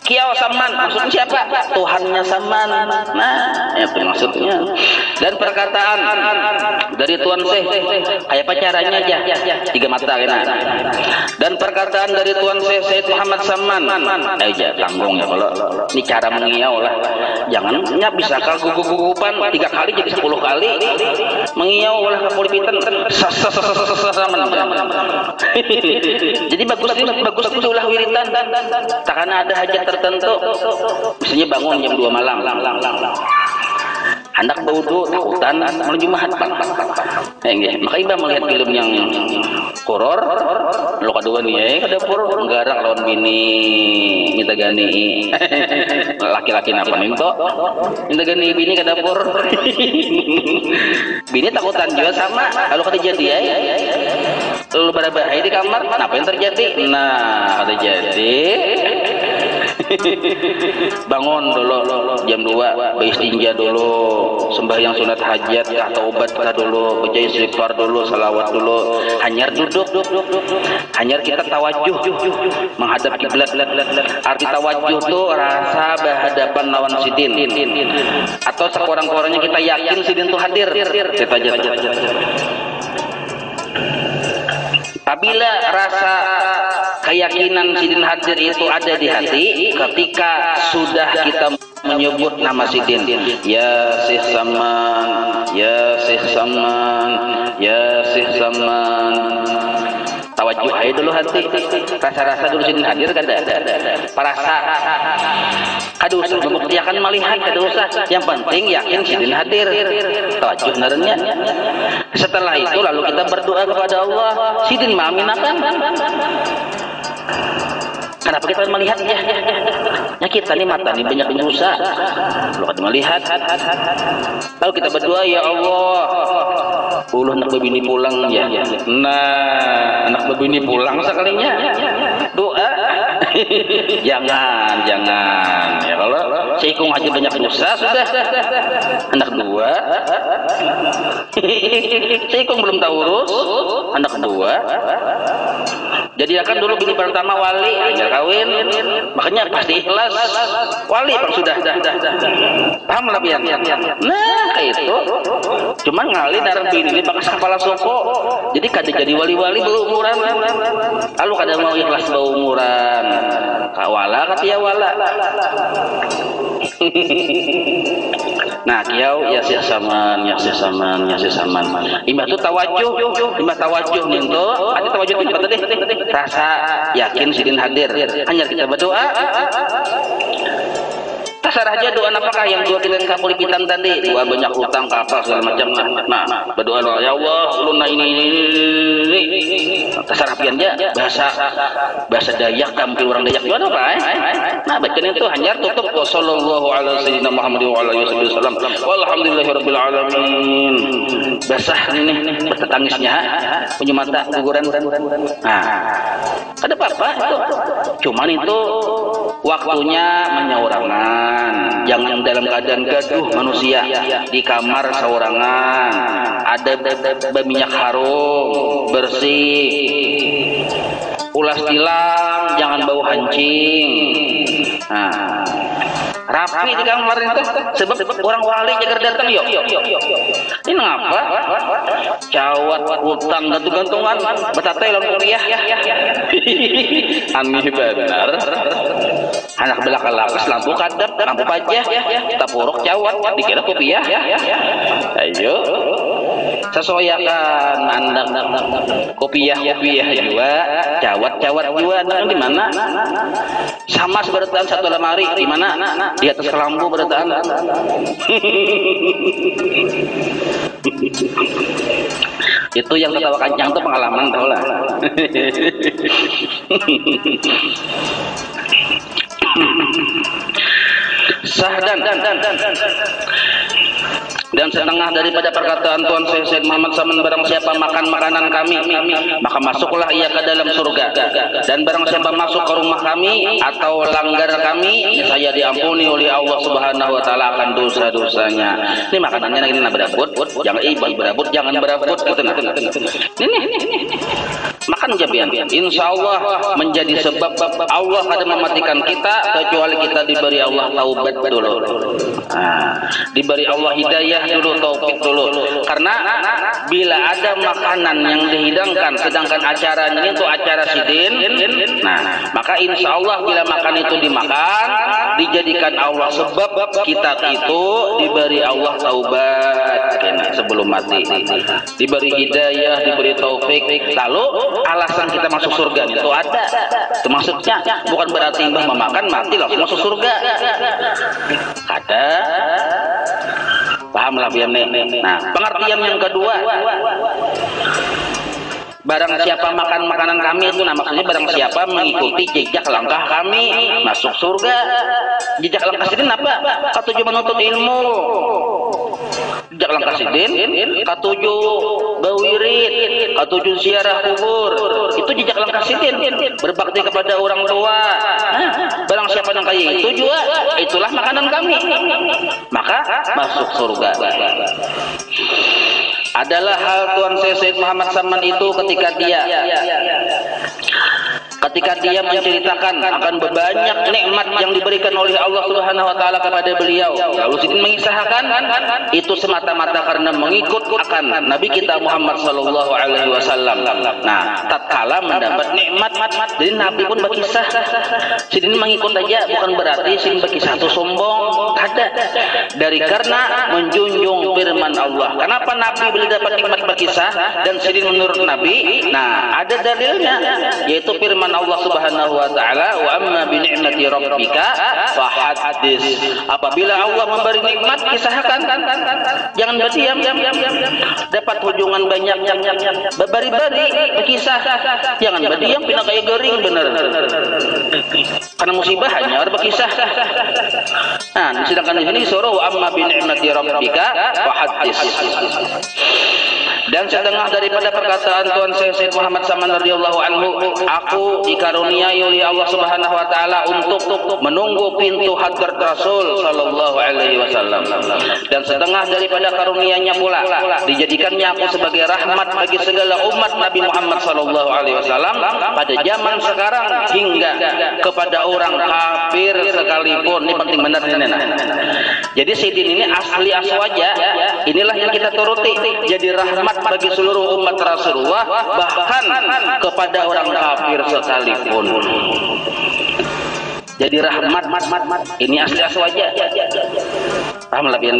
Kiau Saman maksudnya siapa? Tuhannya Saman. Nah, itu maksudnya. Dan perkataan dari Tuan Syekh kayak apa caranya aja 3 mata kena. Dan perkataan dari Tuan Syekh Muhammad Saman aja tanggung ya kalau ini cara mengiau lah. Jangannya bisa gugup-gugupan 3 kali jadi 10 kali. Mengiau oleh kepolipitan Saman. Jadi bagus itu ulah wiritan. Takana ada hajat tertentu, misalnya bangun jam 2 malam, hendak berwudu takutan malam Jumat. Maka iba melihat film yang horor, lo kedua nih kada dapur nggarak lawan bini minta gani. Laki-laki napa minto minta gani bini ke dapur. Bini takutan juga sama kalau kada jadi lalu berabahai di kamar, apa yang terjadi? Nah, kada jadi Bangun dulu jam 2, beristinja dulu, sembahyang sunat hajat kah, taubat kah dulu, baca istighfar dulu, salawat dulu, hanyar duduk, hanyar kita tawajuh menghadap kiblat. Arti tawajuh tuh rasa berhadapan lawan sidin, atau sekurang-kurangnya kita yakin sidin tuh hadir. Kita aja. Apabila rasa keyakinan sidin hadir itu ada di hati, ketika sudah kita menyebut nama sidin, ya Syekh Saman, ya Syekh Saman, ya Syekh Saman, tawajuh aja dulu hati, rasa-rasa dulu sidin hadir kada, perasa kada usah membuktikan melihat, kada usah, yang penting yakin sidin hadir, tawajuh narenya. Setelah itu lalu kita berdoa kepada Allah, sidin maaminakan. Kenapa kita melihat ya kita nih mata nih banyak dosa, kalau kita melihat, lalu kita berdoa, ya Allah, anak bebini pulang ya. Nah, anak bebini pulang sekalinya doa. jangan ya, kalau seikung aja banyak dosa sudah anak dua. Seikung belum tahu urus anak dua. Jadi akan dulu bini pertama wali, hanya kawin, makanya pasti ikhlas. Wali bang sudah. Paham lah pian. Nah kayak itu. Cuman ngali darah bini ini bakas kepala soko. Jadi kada jadi wali-wali berumuran. Lalu kada mau ikhlas berumuran. Kawala katia wala. Nah kiau ya Syekh Saman, ya Syekh Saman, ya Syekh Saman. Imah tu tawajuh, imah tawajuh ninto. Ada tawajuh itu apa tadi? Rasa yakin sidin hadir. Hanya kita berdoa. Tasarah aja doa apakah yang dua kita kapulipitan tadi, doa banyak hutang kapal segala macam. Nah berdoa ya Allah ulun ini tasarah pian aja bahasa Dayak, tampil orang Dayak juga apa nah baca itu hanya tutup sallallahu alaihi wasallam Muhammad wa alihi wasallam walhamdulillahirabbil alamin. Basah ini bertetangisnya punya mata guguran. Nah ada apa itu, cuman itu waktunya menyaurangan. Jangan dalam keadaan gaduh manusia di kamar saurangan, ada minyak harum bersih, ulas tilam, jangan bau hancing. Nah, rapi di kamar itu sebab orang wali jaga datang yuk. Ini ngapa? Cawat utang gantung-gantungan betatai lawan kuliah. Aneh benar. Anak belakang-lakas lampu kadap, lampu pajah, tapuruk cawat, dikira kopiah. Ayo, sesuaikan andang kopiah juga, cawat juga. Di mana? Sama seberatan satu lemari. Di mana? Di atas kelambu bertaan. Itu yang ketawa kancang itu pengalaman tau lah. Sahdan dan setengah daripada perkataan Tuhan Syekh Muhammad Saman, barang siapa makan makanan kami maka masuklah ia ke dalam surga, dan barang siapa masuk ke rumah kami atau langgar kami saya diampuni oleh Allah Subhanahu wa taala akan dosa-dosanya. Ini makanannya ini berabut, jangan berabut, jangan berabut gitu nah. Ini makan jabian, insya Allah menjadi sebab Allah kada mematikan kita kecuali kita diberi Allah taubat dulu. Nah, diberi Allah hidayah dulu, taufik dulu. Karena bila ada makanan yang dihidangkan sedangkan acaranya itu acara sidin, nah maka insya Allah bila makan itu dimakan dijadikan Allah sebab kita itu diberi Allah taubat sebelum mati, diberi hidayah, diberi taufik. Lalu alasan kita masuk surga itu ada. Itu maksudnya bukan berarti mbah memakan mati langsung masuk surga. Ada. Paham lah biar nih. Nah, pengertian yang kedua, barang siapa makan makanan kami itu, nah maksudnya barang siapa mengikuti jejak langkah kami masuk surga. Jejak langkah ini apa? Katujuan menuntut ilmu. jejak langkah sidin, katujuh bawirid, katujuh ziarah kubur, itu jejak langkah sidin, berbakti kepada orang tua. Barang siapa yang kaya itu juga, itulah makanan kami, maka masuk surga. Adalah hal Tuan Sayyid Muhammad Saman itu ketika dia menceritakan akan banyak nikmat yang diberikan oleh Allah Subhanahu wa taala kepada beliau. Lalu Sidin mengisahkan itu semata-mata karena mengikut akan Nabi kita Muhammad sallallahu alaihi wasallam. Nah, tatkala mendapat nikmat, jadi Nabi pun berkisah. Sidin mengikut aja bukan berarti Sidin berkisah itu sombong, ada. Dari karena menjunjung firman Allah. Kenapa Nabi boleh dapat nikmat berkisah dan Sidin menurut Nabi? Nah, ada dalilnya, yaitu firman Allah Subhanahu wa taala, wa amma bi ni'mati rabbika fahaddits. Apabila Allah memberi nikmat, kisahkan. Jangan berdiam. Dapat hujungan banyak berbari-bari berkisah. Jangan berdiam pindah kayak gering bener. Karena musibah hanya harus berkisah. Nah, sedangkan di sini disuruh wa amma bi ni'mati rabbika fahaddits. Dan setengah daripada perkataan Tuan Sayyid Muhammad Saman radhiyallahu anhu, aku dikaruniai oleh Allah Subhanahu wa taala untuk menunggu pintu hadrat Rasul sallallahu alaihi wasallam. Dan setengah daripada karunia-Nya pula dijadikannya aku sebagai rahmat bagi segala umat Nabi Muhammad sallallahu alaihi wasallam pada zaman sekarang hingga kepada orang kafir sekalipun. Ini penting benar ini. Jadi Sidin ini asli aswaja, inilah yang kita turuti, jadi rahmat bagi seluruh umat Rasulullah, bahkan kepada orang kafir sekalipun. Jadi rahmat, ini asli aswaja. Paham lebih.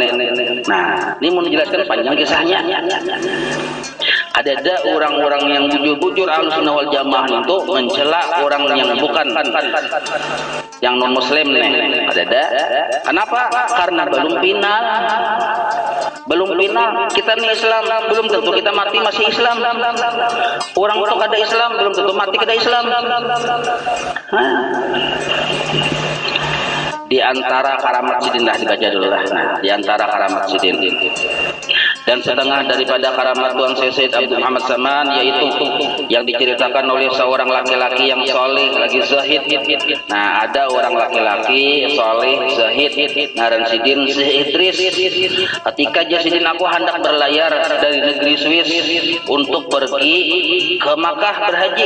Nah, ini mau dijelaskan panjang kisahnya. Ada orang-orang yang bujur-bujur Ahlussunnah wal Jamaah itu mencela orang yang bukan, yang non muslim nih. Ada. Kenapa? Karena belum final. Kita nih Islam, belum tentu kita mati masih Islam. Orang itu ada Islam, belum tentu mati kita Islam. Di antara karamat Sidin lah dibaca dulu lah. Nah, di antara karamat Sidin. Dan setengah daripada karamat Tuan Sayyid Abdul Muhammad Saman, yaitu yang diceritakan oleh seorang laki-laki yang soleh lagi zahid. Nah, ada orang laki-laki soleh zahid ngaran Sidin Idris. Ketika Sidin aku hendak berlayar dari negeri Swiss untuk pergi ke Makkah berhaji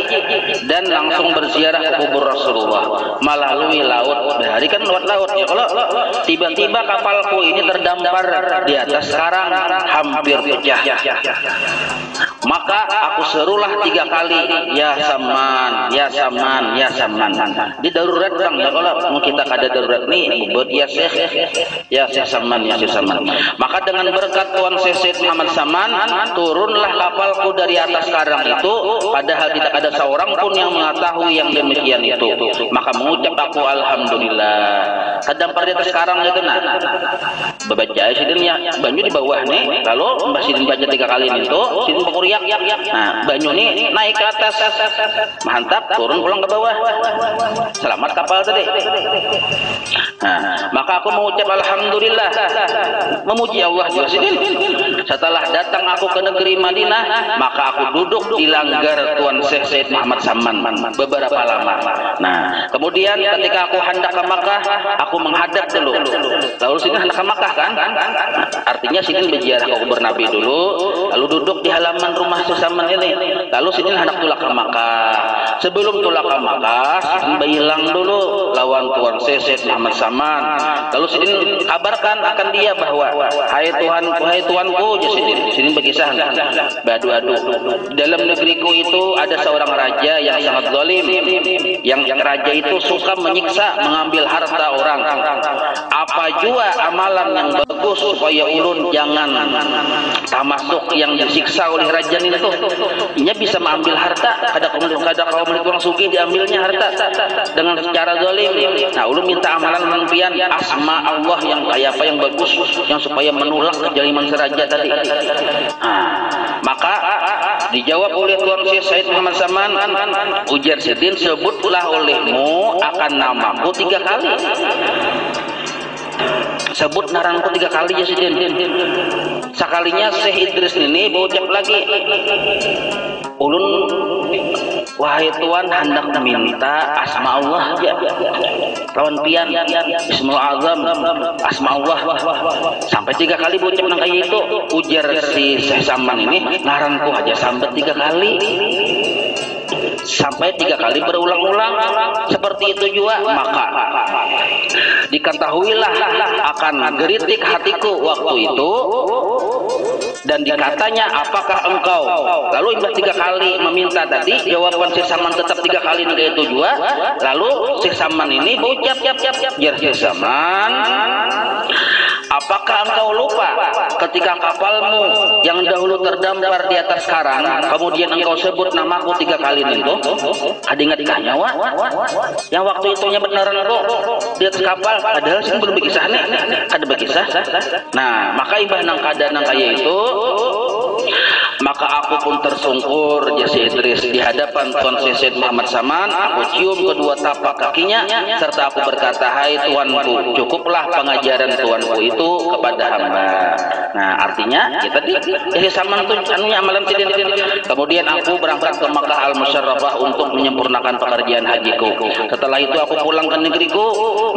dan langsung berziarah ke kubur Rasulullah melalui laut. Hari kan lewat laut ya. Kalau tiba-tiba kapalku ini terdampar di atas karang hampir pecah. Maka aku serulah 3 kali, ya Saman, ya Saman, ya Saman. Di darurat bang, ya kalau kita ada darurat nih, buat ya Syekh Saman, ya Syekh Saman. Maka dengan berkat Tuan Sayyid Muhammad Saman, turunlah kapalku dari atas karang itu, padahal tidak ada seorang pun yang mengetahui yang demikian itu. Maka mengucap aku alhamdulillah. Terdampar di atas karang itu, nah baca Sidinnya banyu di bawah nih. Kalau Mbak Sidin baca 3 kali itu, Sidin berkuriak. Nah, banyu nih naik ke atas, mantap, turun pulang ke bawah. Selamat kapal tadi. Nah, maka aku mengucap alhamdulillah, memuji Allah juga Sidin. Setelah datang aku ke negeri Madinah, maka aku duduk di langgar Tuan Sayyid Muhammad Saman beberapa lama. Nah, kemudian ketika aku hendak ke Makkah, aku menghadap dulu. Lalu Sidin hendak ke Makkah kan? Artinya Sidin berziarah ke kubur Nabi dulu, lalu duduk di halaman rumah Saman ini. Lalu Sidin hendak tulak ke Makkah. Sebelum tulak ke Makkah, Sidin berhilang dulu lawan Tuan Sayyid Muhammad Saman. Lalu Sidin kabarkan akan dia bahwa hai Tuanku, Sidin berkisah badu-adu. Dalam negeriku itu ada seorang raja yang sangat zalim. Yang raja itu suka menyiksa, mengambil harta orang. Apa jua amalan yang bagus supaya ulun jangan termasuk yang disiksa oleh raja itu. Ia bisa mengambil harta, ada kaum orang sugih diambilnya harta dengan secara zalim. Nah, ulun minta amalan menumpian asma Allah yang kayak apa yang bagus, yang supaya menolak kezaliman si raja tadi. Maka dijawab oleh Tuan Sayyid Muhammad Saman, ujar Sidin, sebutlah olehmu akan namaku 3 kali. Sebut naranku 3 kali ya Sidin. Sakalinya Syekh Idris ini berucap lagi, ulun wahai Tuhan hendak minta asma Allah ya, lawan pian Bismil Azam asma Allah, sampai 3 kali berucap nang kayak itu. Ujar si Syekh Saman ini, ngaranku aja sampai 3 kali, sampai 3 kali berulang-ulang seperti itu juga, maka diketahuilah akan geritik hatiku waktu itu, dan dikatanya apakah engkau, lalu imbah 3 kali meminta tadi, jawaban Syekh Saman tetap 3 kali nih itu juga. Lalu Syekh Saman ini berucap, jar Syekh Saman, apakah engkau lupa ketika kapalmu yang dahulu terdampar di atas karang, kemudian engkau sebut namaku 3 kali itu? Ada ingatkah nyawa? Yang waktu itunya beneran kok di atas kapal, padahal sih belum berkisah nih, ada berkisah. Nah, maka imbah nang keadaan nang kaya itu, maka aku pun tersungkur Syekh Idris di hadapan Tuan Syekh Muhammad Saman. Aku cium kedua tapak kakinya serta aku berkata, hai Tuanku, cukuplah pengajaran Tuanku itu kepada hamba. Nah, artinya kita di Syekh Saman itu anunya amalan sidin. Kemudian aku berangkat ke Makkah Al-Musyarrafah untuk menyempurnakan pekerjaan hajiku. Setelah itu aku pulang ke negeriku,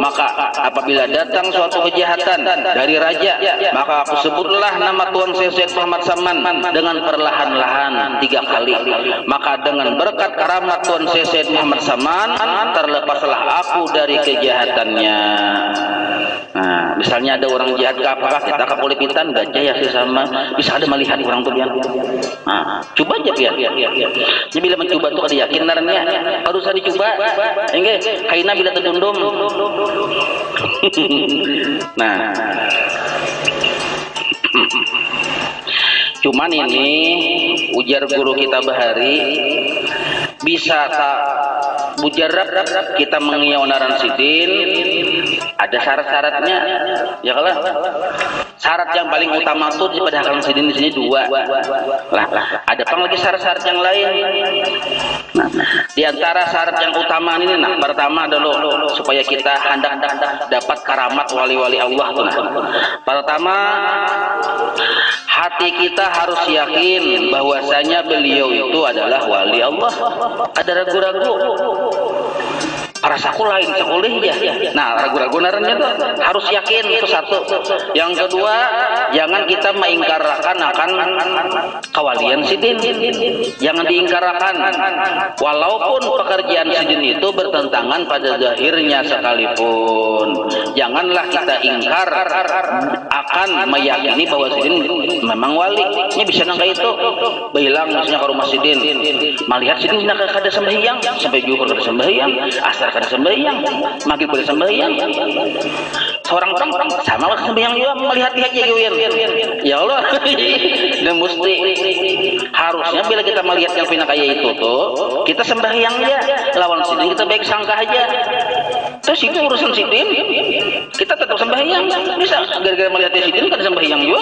maka apabila datang suatu kejahatan dari raja, maka aku sebutlah nama Tuan Syekh Muhammad Saman dengan perlahan-lahan 3 kali. Maka dengan berkat karamat Tuan Syekh Muhammad Saman, terlepaslah aku dari kejahatannya. Nah, misalnya ada orang jahat ke apakah kita kepolipitan baca ya Syekh Saman, bisa ada melihat orang tuh biar. Nah, coba aja biar. Jadi bila mencoba tuh ada yakin naranya harus dicoba. Enggak, kaina bila terdundum. Nah, cuman ini ujar guru kita Bahari, bisa tak mujarab kita mengiyaonaran sidin, ada syarat-syaratnya ya kalau syarat yang paling utama tuh pada hakalan sidin di sini 2 lah, ada pang lagi syarat-syarat yang lain. Nah, di antara syarat yang utama ini, nah pertama adalah supaya kita hendak dapat karamat wali-wali Allah tuh. Pertama, hati kita harus yakin bahwasanya beliau itu adalah wali Allah. Ada ragu-ragu, rasaku lain sekoleh ya. Nah, ragu-ragu naranya tuh harus yakin, itu satu. Yang kedua, jangan kita mengingkarakan akan kewalian sidin. Jangan diingkarakan, walaupun pekerjaan sidin itu bertentangan pada zahirnya sekalipun. Janganlah kita ingkar akan meyakini bahwa sidin memang wali. Ini bisa nangka itu. Bilang misalnya ke rumah sidin, melihat sidin kada sembahyang, sampai zuhur kada sembahyang, asar kada sembahyang, maghrib kada sembahyang. Seorang orang sama sembahyang juga melihat aja gitu. Ya Allah. Dan mesti harusnya bila kita melihat yang pina kayak itu tuh, kita sembahyang ya, lawan sidin kita baik sangka aja. Terus itu urusan sidin, kita tetap sembahyang. Bisa gara-gara melihat sidin kada sembahyang juga,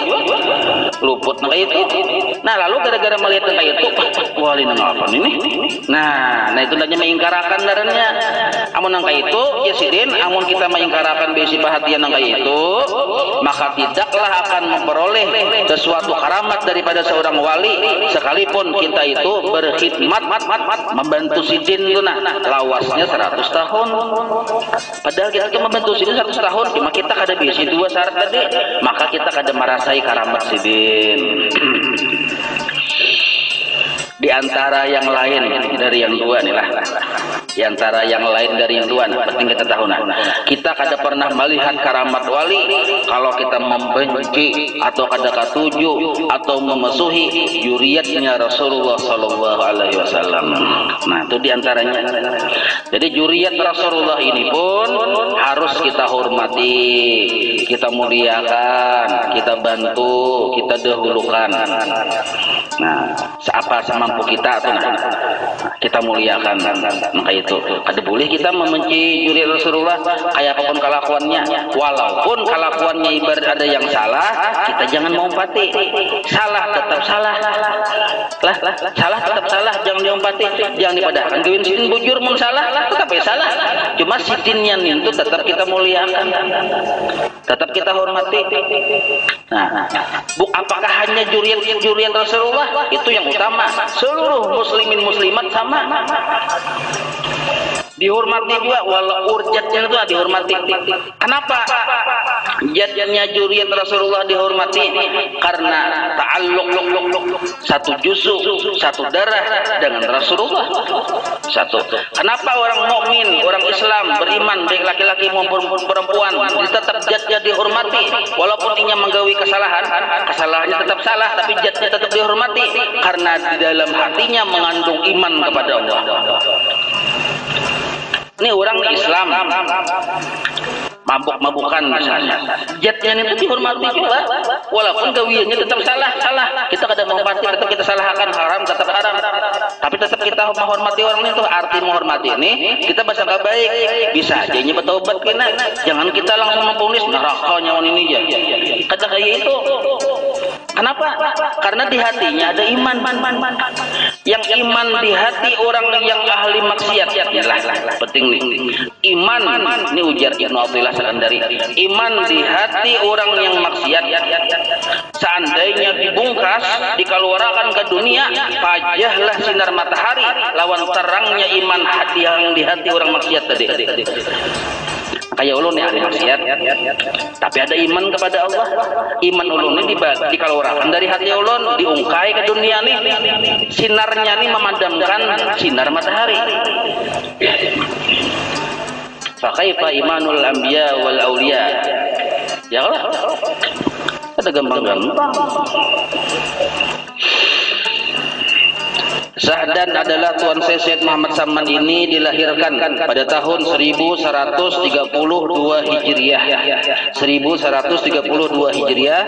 luput nah kayak itu. Nah, lalu gara-gara melihat kayak itu, wali nang apa ini? Nah itu hanya mengingkarakan darahnya. Amun nang kayak itu, ya sidin, amun kita mengingkarakan besi perhatian nang kayak itu, maka tidaklah akan memperoleh sesuatu karamat daripada seorang wali, sekalipun kita itu berkhidmat membantu sidin itu nah lawasnya 100 tahun. Padahal kita membantu sidin 100 tahun, cuma kita kada besi 2 syarat tadi, maka kita kada merasai karamat sidin. Di antara yang lain dari yang 2 nih lah. Di antara yang lain dari yang 2 nah, penting kita tahu nah. Kita kada pernah melihat karamat wali kalau kita membenci atau kada katuju atau memusuhi juriyatnya Rasulullah sallallahu alaihi wasallam. Nah, itu di antaranya. Jadi juriyat Rasulullah ini pun harus kita hormati, kita muliakan, kita bantu, kita dahulukan. Nah, seapa semampu kita tuh, nah, kita muliakan. Maka itu ada boleh kita membenci juri Rasulullah kayak apapun kelakuannya, walaupun kelakuannya ibarat ada yang salah, kita jangan mengumpati. Salah tetap salah lah, salah tetap salah, jangan diumpati, jangan dipadahkan gawin sidin bujur mun salah tetap salah, cuma sidinnya itu tetap kita muliakan, tetap kita hormati. Nah, apakah hanya jurian Rasulullah itu yang utama? Seluruh muslimin muslimat sama dihormati juga, walau urjatnya itu dihormati. Kenapa jatnya jurian Rasulullah dihormati? Karena ta'alluq satu juzu, satu darah dengan Rasulullah. Satu. Kenapa orang mukmin, orang Islam beriman baik laki-laki maupun perempuan tetap jatnya dihormati walaupun ia menggawi kesalahan, kesalahannya tetap salah tapi jatnya tetap dihormati karena di dalam hatinya mengandung iman kepada Allah. Ini orang Islam mabuk-mabukan misalnya, jatnya itu dihormati juga walaupun gawiannya tetap salah. Kita kadang menghormati, tetap kita salahkan, haram tetap haram, tapi tetap kita menghormati orang itu. Arti menghormati ini kita bersangka baik, bisa aja ini bertobat kena, jangan kita langsung memponis neraka nyawan ini ya. Kata kayak itu. Kenapa? Karena di hatinya ada iman. Yang iman di hati orang yang ahli maksiat, penting nih. Iman, ini ujar Ibnu Athaillah Sakandari. Iman di hati orang yang maksiat, seandainya dibungkas, dikeluarkan ke dunia, pajahlah sinar matahari lawan terangnya iman hati yang di hati orang maksiat tadi. Kayak ulun ya ahli maksiat, tapi ada iman kepada Allah. Iman ulun ini dikeluarkan dari hati ulun, diungkai ke dunia nih, sinarnya nih memadamkan sinar matahari. Fakaifa imanul anbiya wal auliya. Ya Allah, ada gampang-gampang. Sahdan adalah Tuan Syekh Muhammad Saman ini dilahirkan pada tahun 1132 Hijriah. 1132 Hijriah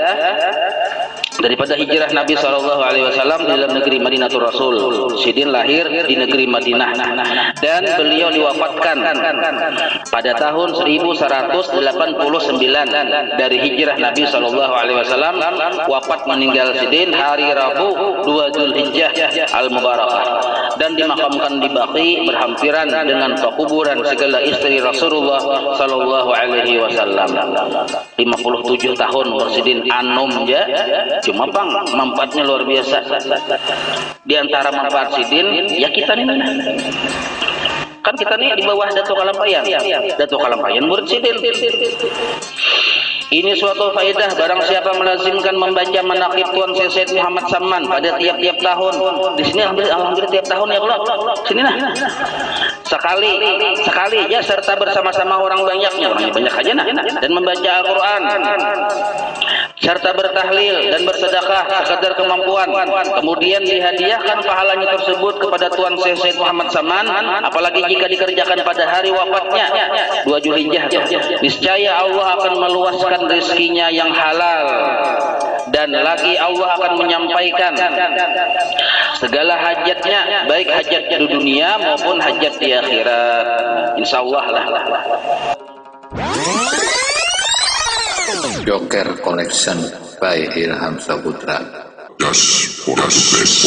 daripada hijrah Nabi SAW di dalam negeri Madinatul Rasul. Sidin lahir di negeri Madinah dan beliau diwafatkan pada tahun 1189 dari hijrah Nabi SAW. Wafat meninggal Sidin hari Rabu 2 Zulhijjah Al-Mubarakah dan dimakamkan di Baqi berhampiran dengan pekuburan segala istri Rasulullah SAW. 57 tahun bersidin anom ya. Cuma bang, manfaatnya luar biasa. Di antara manfaat sidin, ya kita nih, kan kita nih di bawah Datuk Kalampayan. Datuk Kalampayan murid sidin. Ini suatu faedah barang siapa melazimkan membaca manaqib Tuan Syekh Muhammad Saman pada tiap-tiap tahun. Di sini alhamdulillah tiap tahun ya Allah. Sini nah. Sekali ya serta bersama-sama orang banyaknya, orangnya banyak aja nah, dan membaca Al-Qur'an serta bertahlil dan bersedekah sekadar kemampuan, kemudian dihadiahkan pahalanya tersebut kepada Tuan Syekh Muhammad Saman, apalagi jika dikerjakan pada hari wafatnya 2 Zulhijjah, niscaya Allah akan meluaskan rezekinya yang halal dan lagi Allah akan menyampaikan segala hajatnya, baik hajat di dunia maupun hajat di akhirat, insyaallah lah. Joker Collection by Ilham Saputra. Das Português.